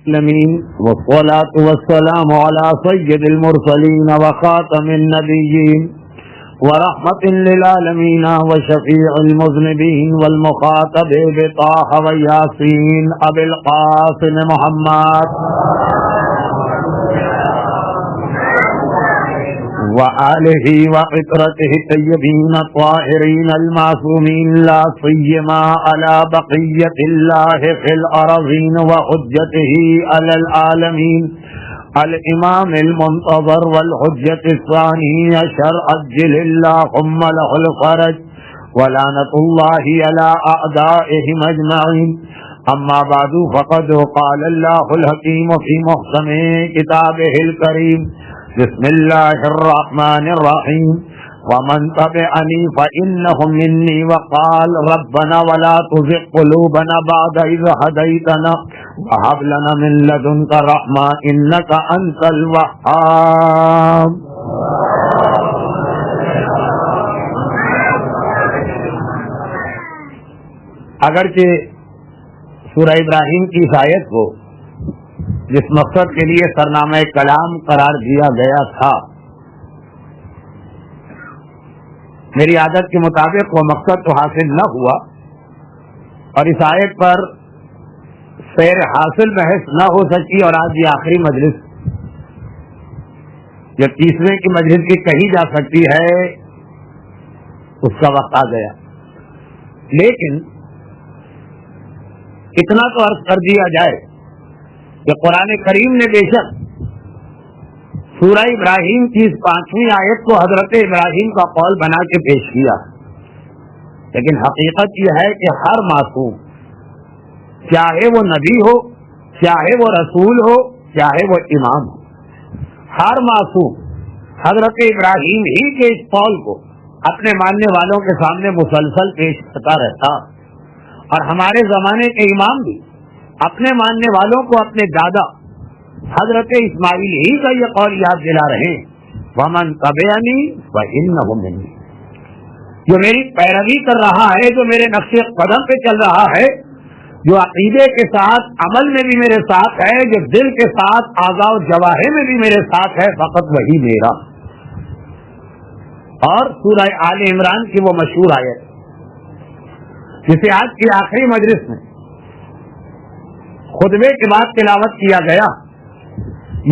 العالمين والصلاة والسلام على سيد المرسلين وخاتم النبيين ورحمة للعالمين وشفيع المذنبين والمخاطب بطه وياسين أبي القاسم محمد وآله وعطرته الطيبين الطاهرين المعصومين لا سيما على بقية الله في الأرضين وحجته على العالمين الإمام المنتظر والحجة الثاني شرع عجل اللهم له الفرج ولعنة الله على أعدائهم أجمعين. أما بعد فقد قال الله الحكيم في محكم كتابه الكريم بسم الله الرحمن الرحيم ومن تبعني فإنه مني وقال ربنا ولا تزغ قلوبنا بعد إذ هديتنا وهب لنا من لدنك رحمة إنك أنت الوهاب. اگرچہ سورہ ابراہیم کی اس آیت کو جس مقصد کے لیے سرنامہ کلام قرار دیا گیا تھا، میری عادت کے مطابق وہ مقصد تو حاصل نہ ہوا اور اس آیت پر سیر حاصل بحث نہ ہو سکی، اور آج یہ آخری مجلس جو 30ویں کی مجلس کی کہی جا سکتی ہے اس کا وقت آ گیا. لیکن اتنا تو عرض کر دیا جائے کہ قرآن کریم نے بے شک سورہ ابراہیم کی اس 5ویں آیت کو حضرت ابراہیم کا قول بنا کے پیش کیا، لیکن حقیقت یہ ہے کہ ہر معصوم، چاہے وہ نبی ہو، چاہے وہ رسول ہو، چاہے وہ امام ہو، ہر معصوم حضرت ابراہیم ہی کے اس قول کو اپنے ماننے والوں کے سامنے مسلسل پیش کرتا رہتا. اور ہمارے زمانے کے امام بھی اپنے ماننے والوں کو اپنے دادا حضرت اسماعیل ہی کا یہ قول یاد دلا رہے ہیں، وَمَن تَبِعَنِي فَإِنَّهُ مِنِّي، جو میری پیروی کر رہا ہے، جو میرے نقش قدم پہ چل رہا ہے، جو عقیدے کے ساتھ عمل میں بھی میرے ساتھ ہے، جو دل کے ساتھ اعضاء و جوارح میں بھی میرے ساتھ ہے، فقط وہی میرا. اور سورہ آل عمران کی وہ مشہور آیت جسے آج کی آخری مجلس میں خطبے کے بعد تلاوت کیا گیا،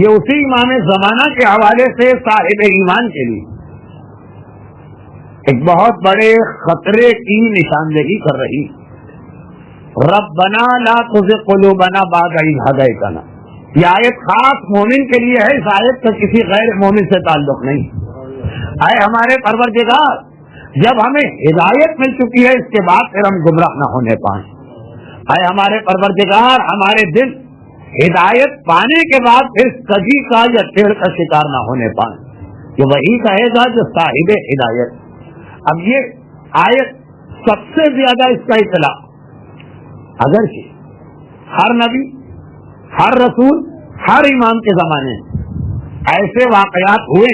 یہ اسی امام زمانہ کے حوالے سے صاحب ایمان کے لیے ایک بہت بڑے خطرے کی نشاندہی کر رہی. ربنا لا تزغ قلوبنا بعد إذ هديتنا، یہ آیت خاص مومن کے لیے ہے، اس آیت کا کسی غیر مومن سے تعلق نہیں. اے ہمارے پروردگار، جب ہمیں ہدایت مل چکی ہے اس کے بعد پھر ہم گمراہ نہ ہونے پائیں. اے ہمارے پروردگار، ہمارے دل ہدایت پانے کے بعد پھر کجی کا یا ٹیڑھ کا شکار نہ ہونے پائیں. یہ وہی کہے گا جو صاحب ہدایت. اب یہ آیت سب سے زیادہ اس کا اطلاع اگرچہ ہر نبی، ہر رسول، ہر امام کے زمانے میں ایسے واقعات ہوئے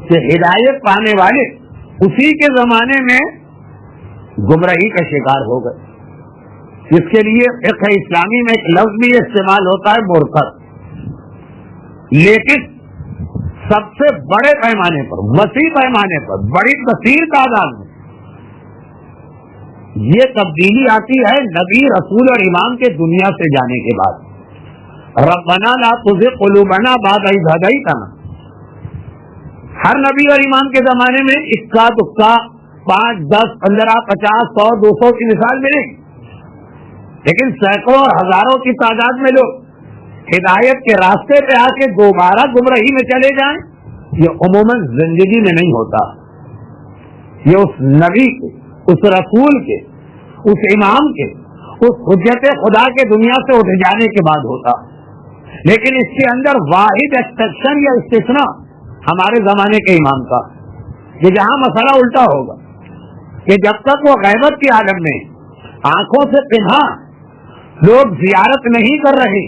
کہ ہدایت پانے والے اسی کے زمانے میں گمراہی کا شکار ہو گئے، جس کے لیے فقہ اسلامی میں ایک لفظ بھی استعمال ہوتا ہے، مرتد. لیکن سب سے بڑے پیمانے پر، وسیع پیمانے پر، بڑی کثیر تعداد میں یہ تبدیلی آتی ہے نبی، رسول اور امام کے دنیا سے جانے کے بعد. ربنا لا تزغ قلوبنا بعد إذ هديتنا، ہر نبی اور امام کے زمانے میں اکا دکا 5، 10، 15، 50، 100، 200 کی مثال ملے گی، لیکن سینکڑوں اور ہزاروں کی تعداد میں لوگ ہدایت کے راستے پہ آ کے دوبارہ گمراہی میں چلے جائیں، یہ عموماً زندگی میں نہیں ہوتا. یہ اس نبی کے، اس رسول کے، اس امام کے، اس حجت خدا کے دنیا سے اٹھ جانے کے بعد ہوتا. لیکن اس کے اندر واحد ایکسپشن یا استثناء ہمارے زمانے کے امام کا، کہ جہاں مسئلہ الٹا ہوگا کہ جب تک وہ غیبت کے عالم میں آنکھوں سے پنہا لوگ زیارت نہیں کر رہے،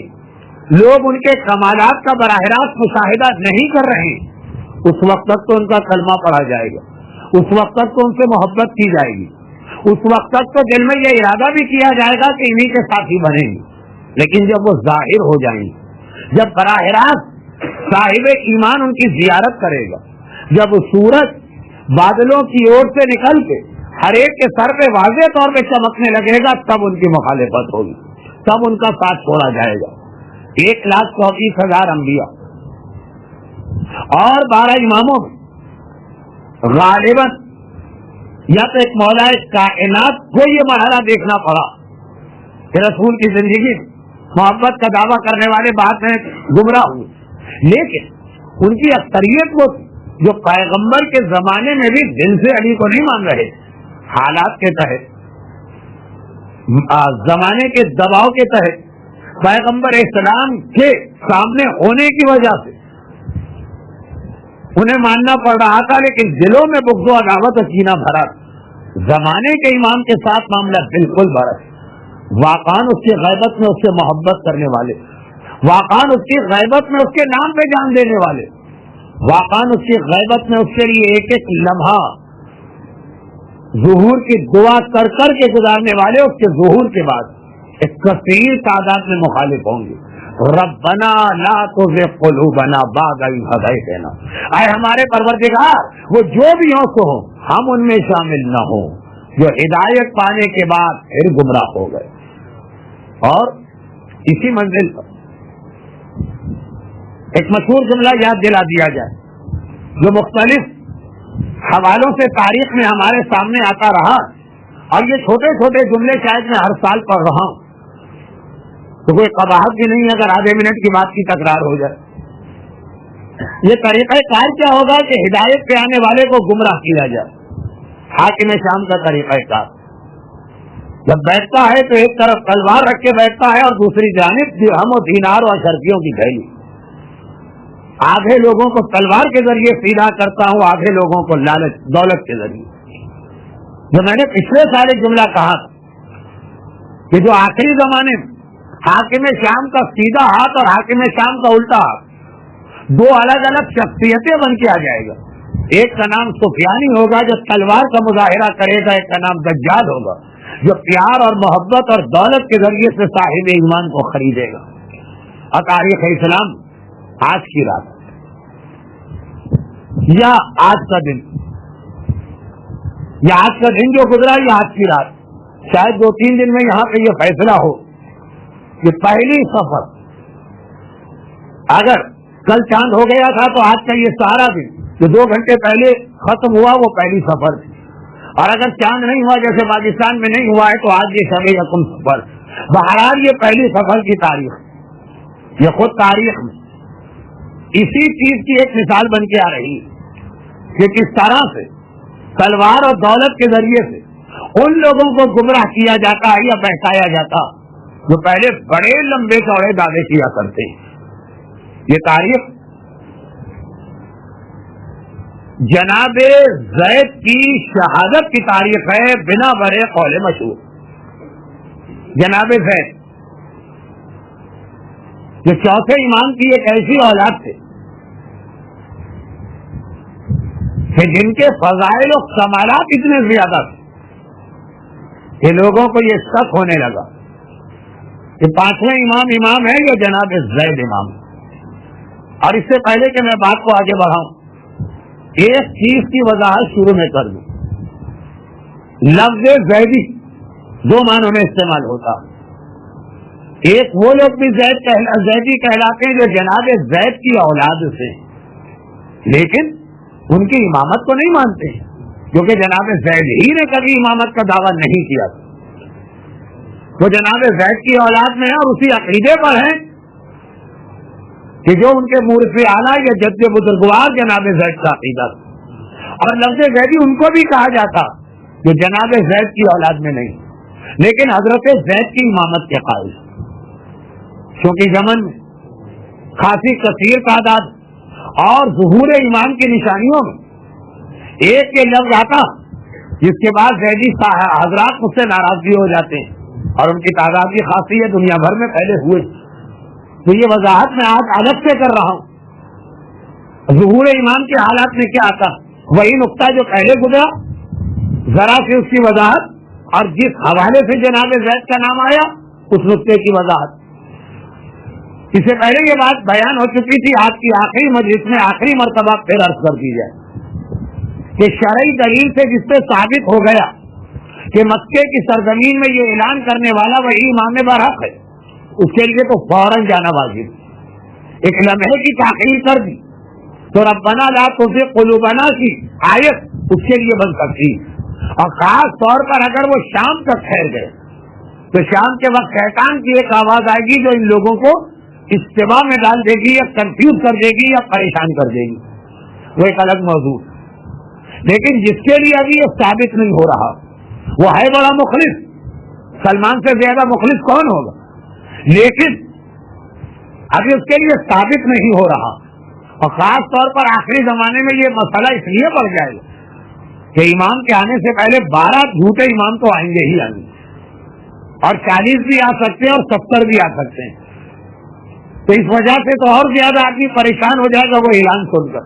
لوگ ان کے کمالات کا براہ راست مشاہدہ نہیں کر رہے، اس وقت تک تو ان کا کلمہ پڑھا جائے گا، اس وقت تک تو ان سے محبت کی جائے گی، اس وقت تک تو دل میں یہ ارادہ بھی کیا جائے گا کہ انہی کے ساتھی بنیں گے. لیکن جب وہ ظاہر ہو جائیں گے, جب براہ راست صاحب ایمان ان کی زیارت کرے گا, جب سورج بادلوں کی اور سے نکل کے ہر ایک کے سر پہ واضح طور پہ چمکنے لگے گا, تب ان کی مخالفت ہوگی, تب ان کا ساتھ چھوڑا جائے گا. 1,34,000 انبیاء اور 12 اماموں میں غالباً یا تو ایک مولا کائنات کو یہ مرحلہ دیکھنا پڑا کہ رسول کی زندگی محبت کا دعویٰ کرنے والے بعد میں گمراہ ہوئے, لیکن ان کی اکثریت وہ جو پیغمبر کے زمانے میں بھی دل سے علی کو نہیں مان رہے, حالات کے تحت, زمانے کے دباؤ کے تحت, پیغمبر اسلام کے سامنے ہونے کی وجہ سے انہیں ماننا پڑ رہا تھا, لیکن دلوں میں بغض و عداوت و کینہ بھرا. زمانے کے امام کے ساتھ معاملہ بالکل برعکس, واقعاً اس کی غیبت میں اس سے محبت کرنے والے, واقعاً اس کی غیبت میں اس کے نام پہ جان دینے والے, واقعاً اس کی غیبت میں اس کے لیے ایک ایک لمحہ ظہور کی دعا کر کر کے گزارنے والے اس کے ظہور کے بعد ایک کثیر تعداد میں مخالف ہوں گے. ربنا لا تزغ قلوبنا بعد إذ هديتنا, اے ہمارے پروردگار وہ جو بھی ہوں سو ہوں, ہم ان میں شامل نہ ہوں جو ہدایت پانے کے بعد پھر گمراہ ہو گئے. اور اسی منزل پر ایک مشہور جملہ یاد دلا دیا جائے جو مختلف حوالوں سے تاریخ میں ہمارے سامنے آتا رہا, اور یہ چھوٹے چھوٹے جملے شاید میں ہر سال پڑھ رہا ہوں تو کوئی قباحت بھی نہیں اگر آدھے منٹ کی بات کی تکرار ہو جائے. یہ طریقہ کار کیا ہوگا کہ ہدایت پہ آنے والے کو گمراہ کیا جائے. حاکم شام کا طریقہ کار جب بیٹھتا ہے تو ایک طرف تلوار رکھ کے بیٹھتا ہے اور دوسری جانب درہم و دینار اور اشرفیوں کی تھیلی. آدھے لوگوں کو تلوار کے ذریعے سیدھا کرتا ہوں, آدھے لوگوں کو لالچ دولت کے ذریعے. جو میں نے پچھلے سال ایک جملہ کہا تھا کہ جو آخری زمانے میں حاکم شام کا سیدھا ہاتھ اور حاکم شام کا الٹا ہاتھ, دو الگ الگ شخصیتیں بن کے آ جائے گا. ایک کا نام سفیانی ہوگا جو تلوار کا مظاہرہ کرے گا, ایک کا نام دجال ہوگا جو پیار اور محبت اور دولت کے ذریعے سے صاحب ایمان کو خریدے گا. اور تاریخ اسلام آج کی رات یا آج کا دن یا آج کا دن جو گزرا یا آج کی رات, شاید 2-3 دن میں یہاں پہ یہ فیصلہ ہو کہ پہلی سفر اگر کل چاند ہو گیا تھا تو آج کا یہ سارا دن جو 2 گھنٹے پہلے ختم ہوا وہ پہلی سفر تھی, اور اگر چاند نہیں ہوا جیسے پاکستان میں نہیں ہوا ہے تو آج یہ شب یکم سفر. بہرحال یہ پہلی سفر کی تاریخ, یہ خود تاریخ میں اسی چیز کی ایک مثال بن کے آ رہی ہے کہ کس طرح سے تلوار اور دولت کے ذریعے سے ان لوگوں کو گمراہ کیا جاتا ہے یا بہکایا جاتا جو پہلے بڑے لمبے چوڑے دعوے کیا کرتے ہیں. یہ تاریخ جناب زید کی شہادت کی تاریخ ہے بنا برے قول مشہور. جناب زید جو چوتھے امام کی ایک ایسی اولاد تھے کہ جن کے فضائل و کمالات اتنے زیادہ تھے کہ لوگوں کو یہ شک ہونے لگا کہ 5واں امام ہے یا جناب زید امام. اور اس سے پہلے کہ میں بات کو آگے بڑھاؤں, ایک چیز کی وضاحت شروع میں کر دوں. لفظ زیدی 2 معنوں میں استعمال ہوتا. ایک وہ لوگ بھی زیدی کہلاتے ہیں جو جناب زید کی اولاد سے لیکن ان کی امامت کو نہیں مانتے, کیونکہ جناب زید ہی نے کبھی امامت کا دعویٰ نہیں کیا. وہ جناب زید کی اولاد میں ہے اور اسی عقیدے پر ہیں کہ جو ان کے مورث اعلیٰ یا جد بزرگوار جناب زید کا عقیدہ. اور لفظ زیدی ان کو بھی کہا جاتا جو جناب زید کی اولاد میں نہیں لیکن حضرت زید کی امامت کے قائل, کیونکہ یمن میں خاصی کثیر تعداد اور ظہور ایمان کی نشانیوں میں ایک یہ لفظ آتا جس کے بعد زیدی حضرات مجھ سے ناراض بھی ہو جاتے ہیں اور ان کی تعداد بھی خاصی ہے, دنیا بھر میں پہلے ہوئے. تو یہ وضاحت میں آج الگ سے کر رہا ہوں. ظہور ایمان کے حالات میں کیا آتا, وہی نقطہ جو پہلے گزرا, ذرا سے اس کی وضاحت, اور جس حوالے سے جناب زید کا نام آیا اس نقطے کی وضاحت. اس سے پہلے یہ بات بیان ہو چکی تھی، آج کی آخری مجلس میں آخری مرتبہ پھر عرض کر دی جائے کہ شرعی دلیل سے جس سے ثابت ہو گیا کہ مکے کی سرزمین میں یہ اعلان کرنے والا وہی امام برحق ہے، اس کے لیے تو فوراً جانا واجب، ایک لمحے کی تاخیر کر دی تو ربنا لا تزغ قلوبنا کی آیت اس کے لیے بن سکتی، اور خاص طور پر اگر وہ شام تک ٹھہر گئے تو شام کے وقت شیطان کی ایک آواز آئے گی جو ان لوگوں کو اشتباہ میں ڈال دے گی یا کنفیوز کر دے گی یا پریشان کر دے گی، وہ ایک الگ موضوع۔ لیکن جس کے لیے ابھی یہ ثابت نہیں ہو رہا وہ ہے بڑا مخلص، سلمان سے زیادہ مخلص کون ہوگا، لیکن ابھی اس کے لیے ثابت نہیں ہو رہا، اور خاص طور پر آخری زمانے میں یہ مسئلہ اس لیے بڑھ جائے گا کہ امام کے آنے سے پہلے 12 جھوٹے امام تو آئیں گے ہی آئیں گے، اور 40 بھی آ سکتے ہیں اور 70 بھی آ سکتے ہیں، تو اس وجہ سے تو اور زیادہ آدمی پریشان ہو جائے گا وہ اعلان سن کر۔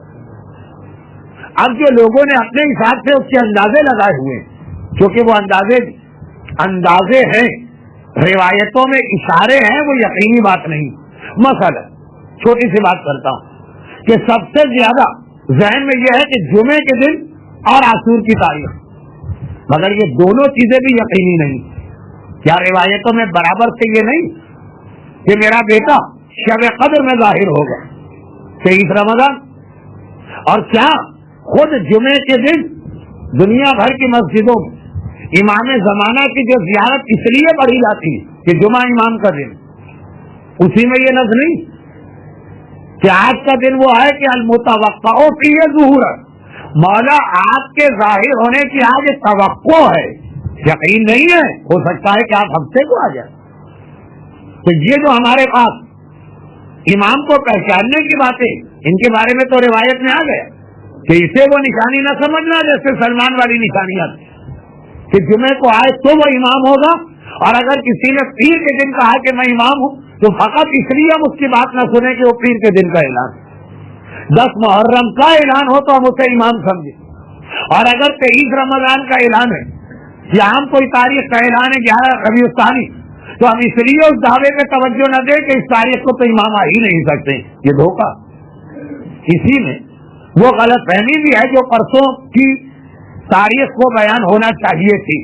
اب جو لوگوں نے اپنے حساب سے اس کے اندازے لگائے ہوئے ہیں، کیونکہ وہ اندازے ہیں، روایتوں میں اشارے ہیں، وہ یقینی بات نہیں۔ مثلا چھوٹی سی بات کرتا ہوں کہ سب سے زیادہ ذہن میں یہ ہے کہ جمعے کے دن اور عاشور کی تاریخ، مگر یہ دونوں چیزیں بھی یقینی نہیں۔ کیا روایتوں میں برابر سے یہ نہیں کہ میرا بیٹا شب قدر میں ظاہر ہوگا 23 رمضان، اور کیا خود جمعے کے دن دنیا بھر کی مسجدوں میں امام زمانہ کی جو زیارت اس لیے پڑھی جاتی ہے کہ جمعہ امام کا دن، اسی میں یہ نظر نہیں کہ آج کا دن وہ ہے کہ المتوقع فیہ ظہور، مولا آپ کے ظاہر ہونے کی آج توقع ہے، یقین نہیں ہے، ہو سکتا ہے کہ آپ ہفتے کو آ جائیں۔ تو یہ جو ہمارے پاس امام کو پہچاننے کی باتیں، ان کے بارے میں تو روایت میں آ گیا کہ اسے وہ نشانی نہ سمجھنا جیسے سلمان والی نشانیاں کہ جمعے کو آئے تو وہ امام ہوگا، اور اگر کسی نے پیر کے دن کہا کہ میں امام ہوں تو فقط اس لیے ہم اس کی بات نہ سنیں کہ وہ پیر کے دن کا اعلان، 10 محرم کا اعلان ہو تو ہم اسے امام سمجھیں، اور اگر 23 رمضان کا اعلان ہے یا ہم کوئی تاریخ کا اعلان ہے 11 ربیع الثانی، تو ہم اس لیے اس دعوے پہ توجہ نہ دیں کہ اس تاریخ کو تو امام آ ہی نہیں سکتے، یہ دھوکہ۔ اسی میں وہ غلط فہمی بھی ہے جو پرسوں کی تاریخ کو بیان ہونا چاہیے تھی،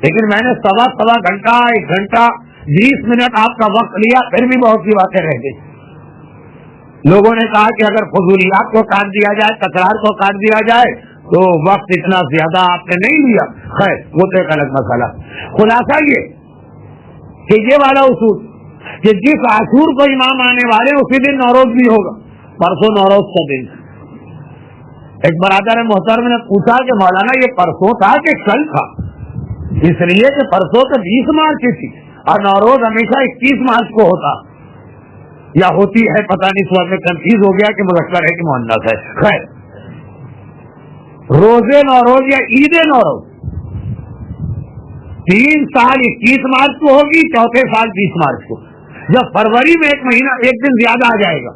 لیکن میں نے سوا گھنٹہ 1 گھنٹہ 20 منٹ آپ کا وقت لیا، پھر بھی بہت سی باتیں رہ گئی۔ لوگوں نے کہا کہ اگر فضولیات کو کاٹ دیا جائے، تکرار کو کاٹ دیا جائے تو وقت اتنا زیادہ آپ نے نہیں لیا، خیر وہ تو ایک الگ مسئلہ۔ خلاصہ یہ کہ یہ والا اصول کہ جس عاشور کو امام آنے والے اسی دن نوروز بھی ہوگا، پرسوں نوروز کا دن۔ ایک برادر محترم نے پوچھا کہ مولانا یہ پرسوں تھا کہ کل تھا؟ اس لیے کہ پرسوں تو 20 مارچ تھی اور نوروز ہمیشہ 21 مارچ کو ہوتا یا ہوتی ہے، پتہ نہیں، اس وقت میں کنفیوز ہو گیا کہ مذکر ہے کہ مؤنث ہے۔ خیر، روزے نوروز یا عید نوروز 3 سال 21 مارچ کو ہوگی، چوتھے سال 20 مارچ کو۔ جب فروری میں 1 مہینہ 1 دن زیادہ آ جائے گا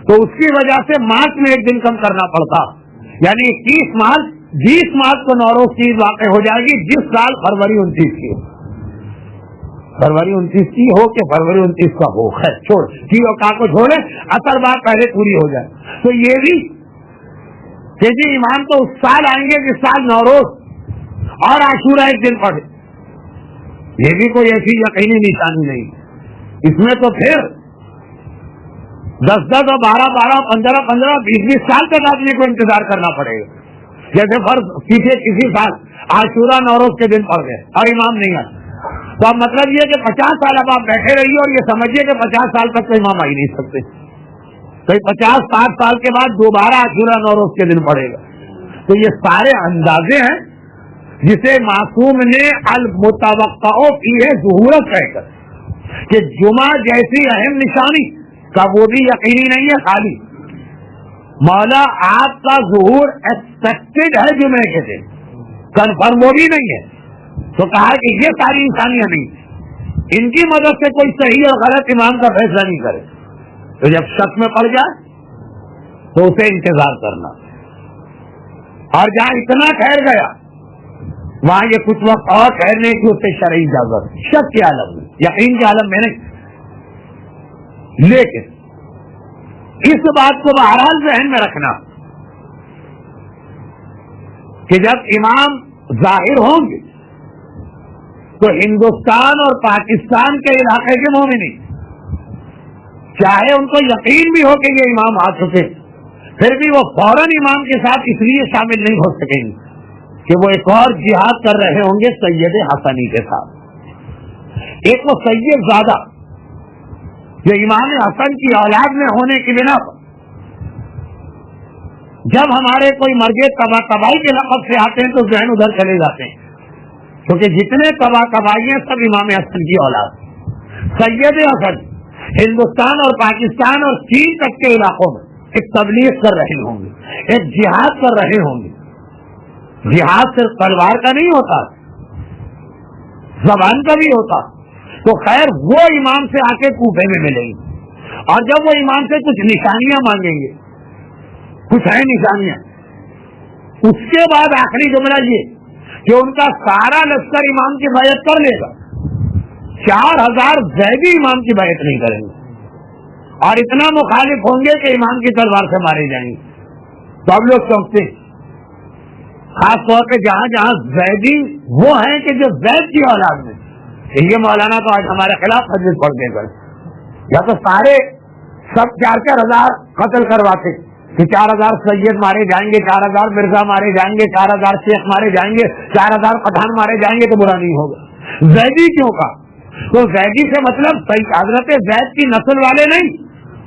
تو اس کی وجہ سے مارچ میں 1 دن کم کرنا پڑتا، یعنی 21 مارچ 20 مارچ کو نوروز کی واقع ہو جائے گی جس سال فروری 29 کی ہو، فروری 29 کی ہو کہ فروری 29 کا ہو، خیر چھوڑ کی اور کا کو چھوڑے، اصل بات پہلے پوری ہو جائے۔ تو یہ بھی کہ جی امام تو اس سال آئیں گے جس سال نوروز اور عاشورہ 1 دن پڑے، یہ بھی کوئی ایسی یقینی نشانی نہیں۔ اس میں تو پھر 10 اور 12 15 20 سال تک آدمی کو انتظار کرنا پڑے گا۔ جیسے فرض پیچھے کسی سال عاشورہ نوروز کے دن پڑ گئے اور امام نہیں آئے، تو اب مطلب یہ کہ 50 سال اب آپ بیٹھے رہیے اور یہ سمجھیے کہ 50 سال تک تو امام آ ہی نہیں سکتے، تو 50 سال کے بعد دوبارہ عاشورہ نوروز کے دن پڑے گا۔ تو یہ سارے اندازے ہیں جسے معصوم نے المتوقع فیہ ظہورت کہہ کر کہ جمعہ جیسی اہم نشانی کا وہ بھی یقینی نہیں ہے، خالی مولا آپ کا ظہور ایکسپیکٹڈ ہے جمعے کے دن، کنفرم وہ بھی نہیں ہے، تو کہا کہ یہ ساری نشانیاں نہیں، ان کی مدد سے کوئی صحیح اور غلط امام کا فیصلہ نہیں کرے، تو جب شک میں پڑ جائے تو اسے انتظار کرنا، اور جہاں اتنا ٹھہر گیا وہاں یہ کچھ وقت اور ٹھہرنے کی اسے شرعی اجازت، شک کے عالم میں، یقین کے عالم میں نہیں۔ لیکن اس بات کو بہرحال ذہن میں رکھنا کہ جب امام ظاہر ہوں گے تو ہندوستان اور پاکستان کے علاقے کے مومنین چاہے ان کو یقین بھی ہو کہ یہ امام آ چکے، پھر بھی وہ فوراً امام کے ساتھ اس لیے شامل نہیں ہو سکیں گے کہ وہ ایک اور جہاد کر رہے ہوں گے سید حسنی کے ساتھ۔ ایک وہ سید زادہ جو امام حسن کی اولاد میں ہونے کی بنا پر جب ہمارے کوئی مرجع تبائی کے لقب سے آتے ہیں تو ذہن ادھر چلے جاتے ہیں، کیونکہ جتنے تبائی ہیں سب امام حسن کی اولاد۔ سید حسن ہندوستان اور پاکستان اور چین تک کے علاقوں میں ایک تبلیغ کر رہے ہوں گے، ایک جہاد کر رہے ہوں گے۔ جہاد صرف تلوار کا نہیں ہوتا، زبان کا بھی ہوتا۔ تو خیر وہ امام سے آ کے کوفے میں ملیں گے، اور جب وہ امام سے کچھ نشانیاں مانگیں گے، کچھ ہے نشانیاں، اس کے بعد آخری جملہ یہ کہ ان کا سارا لشکر امام کی بیعت کر لے گا، 4000 زیدی امام کی بیعت نہیں کریں گے، اور اتنا مخالف ہوں گے کہ امام کی تلوار سے مارے جائیں گے۔ تو اب لوگ چونکتے ہیں، خاص طور پہ جہاں جہاں زیدی وہ ہیں کہ جو زید کی اولاد میں، یہ مولانا تو آج ہمارے خلاف حدیث پڑھتے ہیں، یا تو سارے سب 4,000 قتل کرواتے کہ 4000 سید مارے جائیں گے، 4000 مرزا مارے جائیں گے، 4000 شیخ مارے جائیں گے، 4000 پٹھان مارے جائیں گے، تو برا نہیں ہوگا۔ زیدی کیوں کا؟ تو زیدی سے مطلب حضرت زید کی نسل والے نہیں،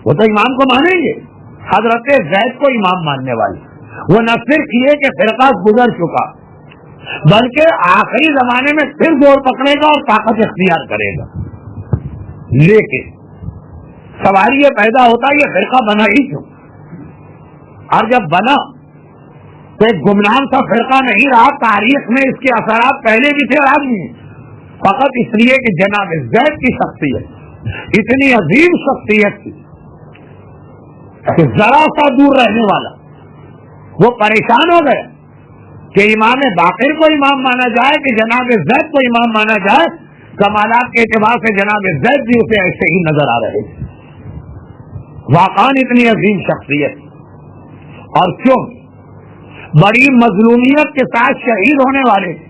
وہ تو امام کو مانیں گے، حضرت زید کو امام ماننے والے۔ وہ نہ صرف یہ کہ فرقہ گزر چکا، بلکہ آخری زمانے میں پھر زور پکڑے گا اور طاقت اختیار کرے گا۔ لیکن سوال یہ پیدا ہوتا ہے یہ فرقہ بنا ہی کیوں؟ اور جب بنا تو ایک گمنام سا فرقہ نہیں رہا، تاریخ میں اس کے اثرات پہلے بھی تھے اور آج بھی ہیں، فقط اس لیے کہ جناب زید کی شخصیت اتنی عظیم شخصیت تھی کہ ذرا سا دور رہنے والا وہ پریشان ہو گیا کہ امام باقر کو امام مانا جائے کہ جناب زید کو امام مانا جائے۔ کمالات کے اعتبار سے جناب زید بھی اسے ایسے ہی نظر آ رہے تھے، واقعاً اتنی عظیم شخصیت، اور کیوں بڑی مظلومیت کے ساتھ شہید ہونے والے تھے۔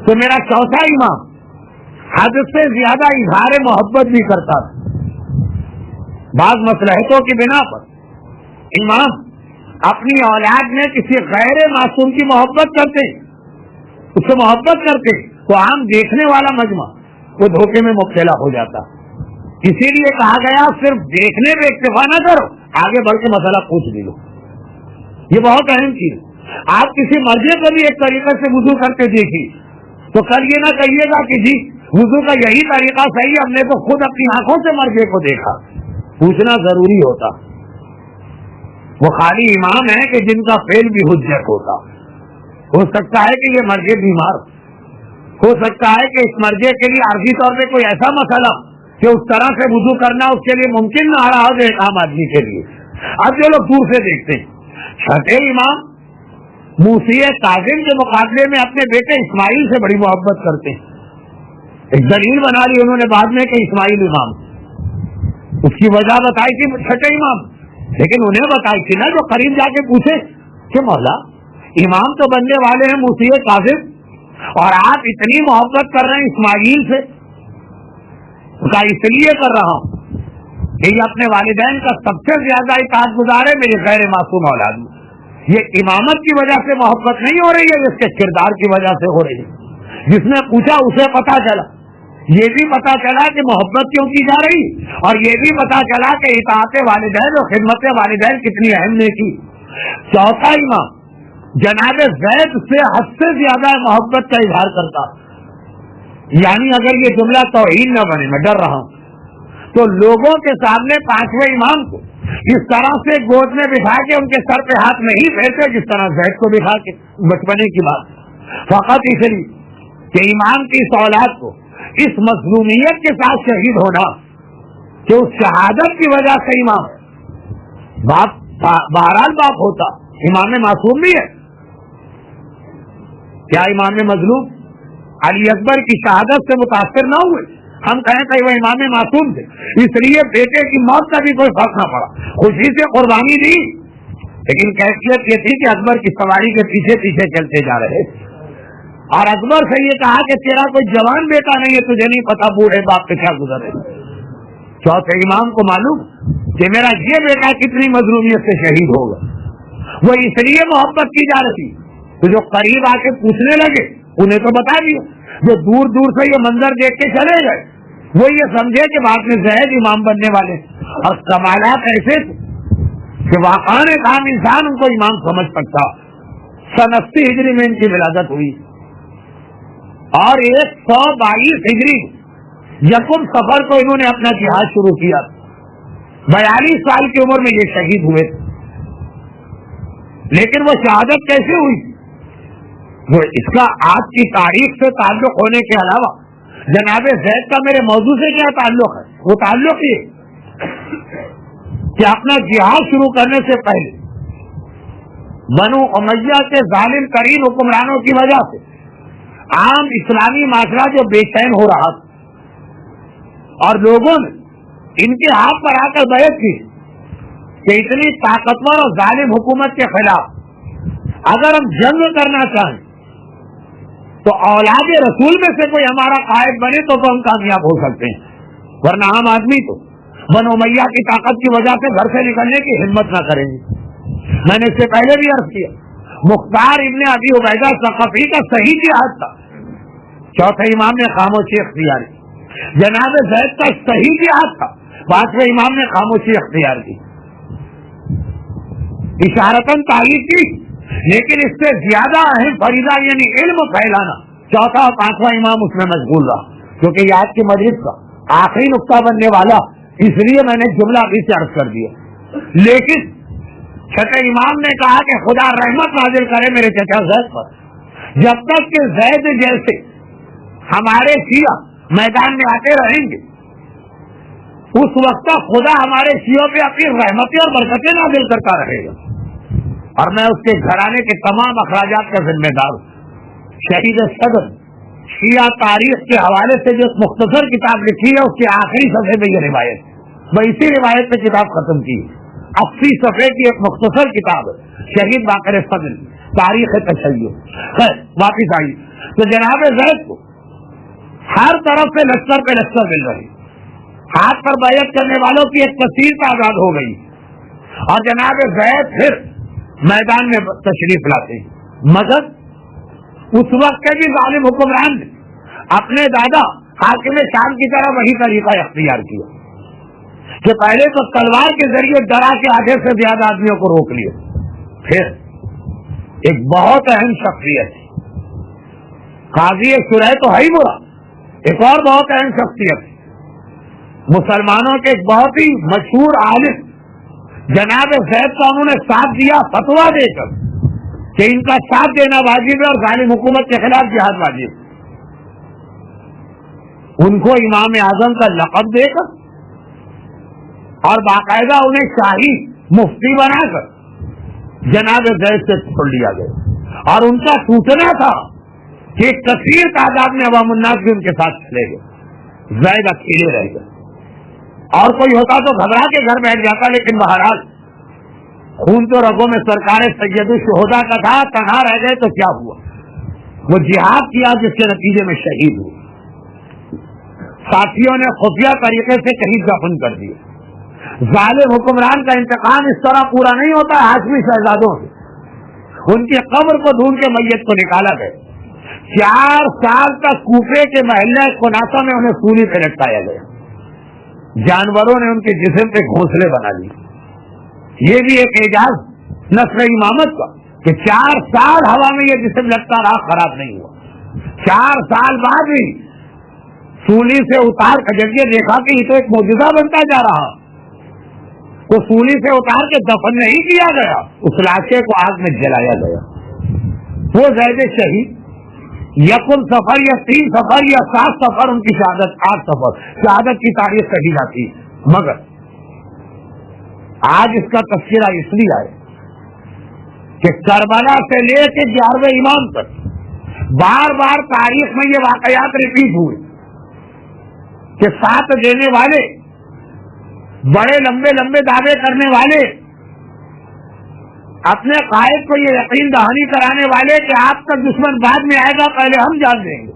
تو میرا چوتھا امام حد سے زیادہ اظہار محبت بھی کرتا تھا، بعض مصلحتوں کی بنا پر امام اپنی اولاد میں کسی غیر معصوم کی محبت کرتے، اس سے محبت کرتے تو عام دیکھنے والا مجمع وہ دھوکے میں مبتلا ہو جاتا۔ اسی لیے کہا گیا صرف دیکھنے میں اکتفا نہ کرو، آگے بڑھ کے مسئلہ پوچھ بھی لو۔ یہ بہت اہم چیز۔ آپ کسی مرضی کو بھی ایک طریقے سے وضو کرتے دیکھیے تو کل یہ نہ کہیے گا کہ جی وضو کا یہی طریقہ صحیح، ہم نے تو خود اپنی آنکھوں سے مرضی کو دیکھا۔ پوچھنا ضروری ہوتا۔ وہ خالی امام ہے کہ جن کا فعل بھی حجت ہوتا۔ ہو سکتا ہے کہ یہ مرجع بیمار ہو سکتا ہے کہ اس مرجع کے لیے عارضی طور پہ کوئی ایسا مسئلہ کہ اس طرح سے وضو کرنا اس کے لیے ممکن نہ رہا ہو ایک عام آدمی کے لیے۔ اب جو لوگ دور سے دیکھتے ہیں، چھٹے امام موسی کاظم کے مقابلے میں اپنے بیٹے اسماعیل سے بڑی محبت کرتے ہیں۔ ایک دلیل بنا لی انہوں نے بعد میں کہ اسماعیل امام، اس کی وجہ بتائی تھی چھٹے امام، لیکن انہیں بتائی تھی نا جو قریب جا کے پوچھے کہ مولا امام تو بننے والے ہیں موسی کاظم اور آپ اتنی محبت کر رہے ہیں اسماعیل سے، کا اس لیے کر رہا ہوں کہ یہ اپنے والدین کا سب سے زیادہ اطاعت گزار ہے میری غیر معصوم اولاد میں۔ یہ امامت کی وجہ سے محبت نہیں ہو رہی ہے، اس کے کردار کی وجہ سے ہو رہی ہے۔ جس نے پوچھا اسے پتا چلا، یہ بھی پتا چلا کہ محبت کیوں کی جا رہی، اور یہ بھی پتا چلا کہ اطاعت والدین اور خدمت والدین کتنی اہم نے کی۔ چوتھا امام جناب زید سے حد سے زیادہ محبت کا اظہار کرتا، یعنی اگر یہ جملہ توہین نہ بنے، میں ڈر رہا ہوں، تو لوگوں کے سامنے پانچویں امام کو اس طرح سے گود میں بٹھا کے ان کے سر پہ ہاتھ نہیں پھیرتے جس طرح زید کو بٹھا کے، بچپنے کی بات، فقط اس لیے کہ امام کی اس اولاد کو اس مظلومیت کے ساتھ شہید ہونا کہ اس شہادت کی وجہ سے امام باپ بہرحال باپ ہوتا، امام معصوم بھی ہے، کیا امام مظلوم علی اکبر کی شہادت سے متاثر نہ ہوئے؟ ہم کہیں کہ وہ امام معصوم تھے، اس لیے بیٹے کی موت کا بھی کوئی فرق نہ پڑا، خوشی سے قربانی دی، لیکن کیفیت یہ تھی کہ اکبر کی سواری کے پیچھے پیچھے چلتے جا رہے، اور اکبر سے یہ کہا کہ تیرا کوئی جوان بیٹا نہیں ہے، تجھے نہیں پتا بوڑھے باپ پہ کیا گزر رہے۔ چوتھے امام کو معلوم کہ میرا یہ بیٹا کتنی مظلومیت سے شہید ہوگا، وہ اس لیے محبت کی جا رہی، تو جو قریب آ کے پوچھنے لگے انہیں تو بتا دیا، جو دور دور سے یہ منظر دیکھ کے چلے گئے وہ یہ سمجھے کہ بعد میں زید امام بننے والے، اور کمالات ایسے تھے کہ واقعاً ایک عام انسان ان کو امام سمجھ سکتا۔ 80 ہجری میں ان کی ولادت ہوئی، اور 122 ہجری یکم سفر کو انہوں نے اپنا جہاد شروع کیا، 42 سال کی عمر میں یہ شہید ہوئے۔ لیکن وہ شہادت کیسے ہوئی؟ وہ اس کا آج کی تاریخ سے تعلق ہونے کے علاوہ جناب زید کا میرے موضوع سے کیا تعلق ہے؟ وہ تعلق یہ کہ اپنا جہاد شروع کرنے سے پہلے بنو امیہ کے ظالم ترین حکمرانوں کی وجہ سے عام اسلامی معاشرہ جو بے چین ہو رہا تھا، اور لوگوں نے ان کے ہاتھ پر آ کر بیعت کی کہ اتنی طاقتور اور ظالم حکومت کے خلاف اگر ہم جنگ کرنا چاہیں تو اولاد رسول میں سے کوئی ہمارا قائد بنے تو ہم کامیاب ہو سکتے ہیں، ورنہ عام آدمی تو بنو امیہ کی طاقت کی وجہ سے گھر سے نکلنے کی ہمت نہ کریں گے۔ میں نے اس سے پہلے بھی عرض کیا، مختار ابن ابی عبیدہ ثقفی کا صحیح جہاد تھا، چوتھے امام نے خاموشی اختیار کی۔ جناب زید کا صحیح جہاد تھا، پانچویں امام نے خاموشی اختیار کی، اشارتاً تعریف کی، لیکن اس سے زیادہ اہم فریضہ یعنی علم پھیلانا چوتھا اور پانچواں امام اس میں مشغول رہا، کیونکہ یہ آج کی مجلس کا آخری نقطہ بننے والا، اس لیے میں نے جملہ ابھی سے عرض کر دیا۔ لیکن چھٹے امام نے کہا کہ خدا رحمت نازل کرے میرے چچا زید پر، جب تک کہ زید جیسے ہمارے شیعہ میدان میں آتے رہیں گے اس وقت تک خدا ہمارے شیعوں پہ اپنی رحمتیں اور برکتیں نازل کرتا رہے گا، اور میں اس کے گھرانے کے تمام اخراجات کا ذمہ دار ہوں۔ شہید صدر شیعہ تاریخ کے حوالے سے جو مختصر کتاب لکھی ہے اس کے آخری صفحے میں یہ روایت ہے، میں اسی روایت پہ کتاب ختم کی، 80 صفحے کی ایک مختصر کتاب ہے شہید باقر صدر تاریخ تشیع۔ خیر واپس آئی تو جناب زید کو ہر طرف سے لشکر پہ لشکر مل رہی، ہاتھ پر بیعت کرنے والوں کی ایک کثیر تعداد ہو گئی، اور جناب زید پھر میدان میں تشریف لاتے، مگر اس وقت کے بھی ظالم حکمران نے اپنے دادا حاکم شام کی طرح وہی طریقہ اختیار کیا کہ پہلے تو تلوار کے ذریعے ڈرا کے آدھے سے زیادہ آدمیوں کو روک لیا، پھر ایک بہت اہم شخصیت قاضی شرح تو ہے ہی برا، ایک اور بہت اہم شخصیت مسلمانوں کے ایک بہت ہی مشہور عالم جناب زید کا انہوں نے ساتھ دیا فتوا دے کر کہ ان کا ساتھ دینا واجب ہے اور ظالم حکومت کے خلاف جہاد واجب، ان کو امام اعظم کا لقب دے کر اور باقاعدہ انہیں شاہی مفتی بنا کر جناب زید سے چھوڑ لیا گیا، اور ان کا سوچنا تھا کہ کثیر تعداد میں عوام الناس بھی ان کے ساتھ چلے گئے، زید اکیلے رہ گئے، اور کوئی ہوتا تو گھبرا کے گھر بیٹھ جاتا، لیکن بہرحال خون تو رگوں میں سرکار سید الشہداء کا تھا، تنہا رہ گئے تو کیا ہوا، وہ جہاد کیا جس کے نتیجے میں شہید ہوئے، ساتھیوں نے خفیہ طریقے سے کہیں دفن کر دیا۔ ظالم حکمران کا انتقام اس طرح پورا نہیں ہوتا، ہاشمی شہزادوں سے ان کی قبر کو ڈھونڈ کے میت کو نکالا گیا، 4 سال تک کوفے کے محلہ کناسہ میں انہیں سولی پہ لٹکایا گیا، جانوروں نے ان کے جسم پہ گھونسلے بنا لیے۔ یہ بھی ایک اعجاز نصر امامت کا کہ 4 سال ہوا میں یہ جسم لٹکا رہا، خراب نہیں ہوا، 4 سال بعد بھی سولی سے اتار کر جب یہ دیکھا کہ یہ تو ایک معجزہ بنتا جا رہا، تو سولی سے اتار کے دفن نہیں کیا گیا، اس لاشے کو آگ میں جلایا گیا۔ وہ زید شہید یکم سفر یا 3 سفر یا 7 سفر ان کی شہادت، 8 سفر شہادت کی تاریخ کہی جاتی، مگر آج اس کا تذکرہ اس لیے آئے کہ کربلا سے لے کے 11ویں امام تک بار بار تاریخ میں یہ واقعات ریپیٹ ہوئے کہ ساتھ دینے والے, بڑے لمبے لمبے دعوے کرنے والے, اپنے قائد کو یہ یقین دہانی کرانے والے کہ آپ کا دشمن بعد میں آئے گا, پہلے ہم جان دیں گے.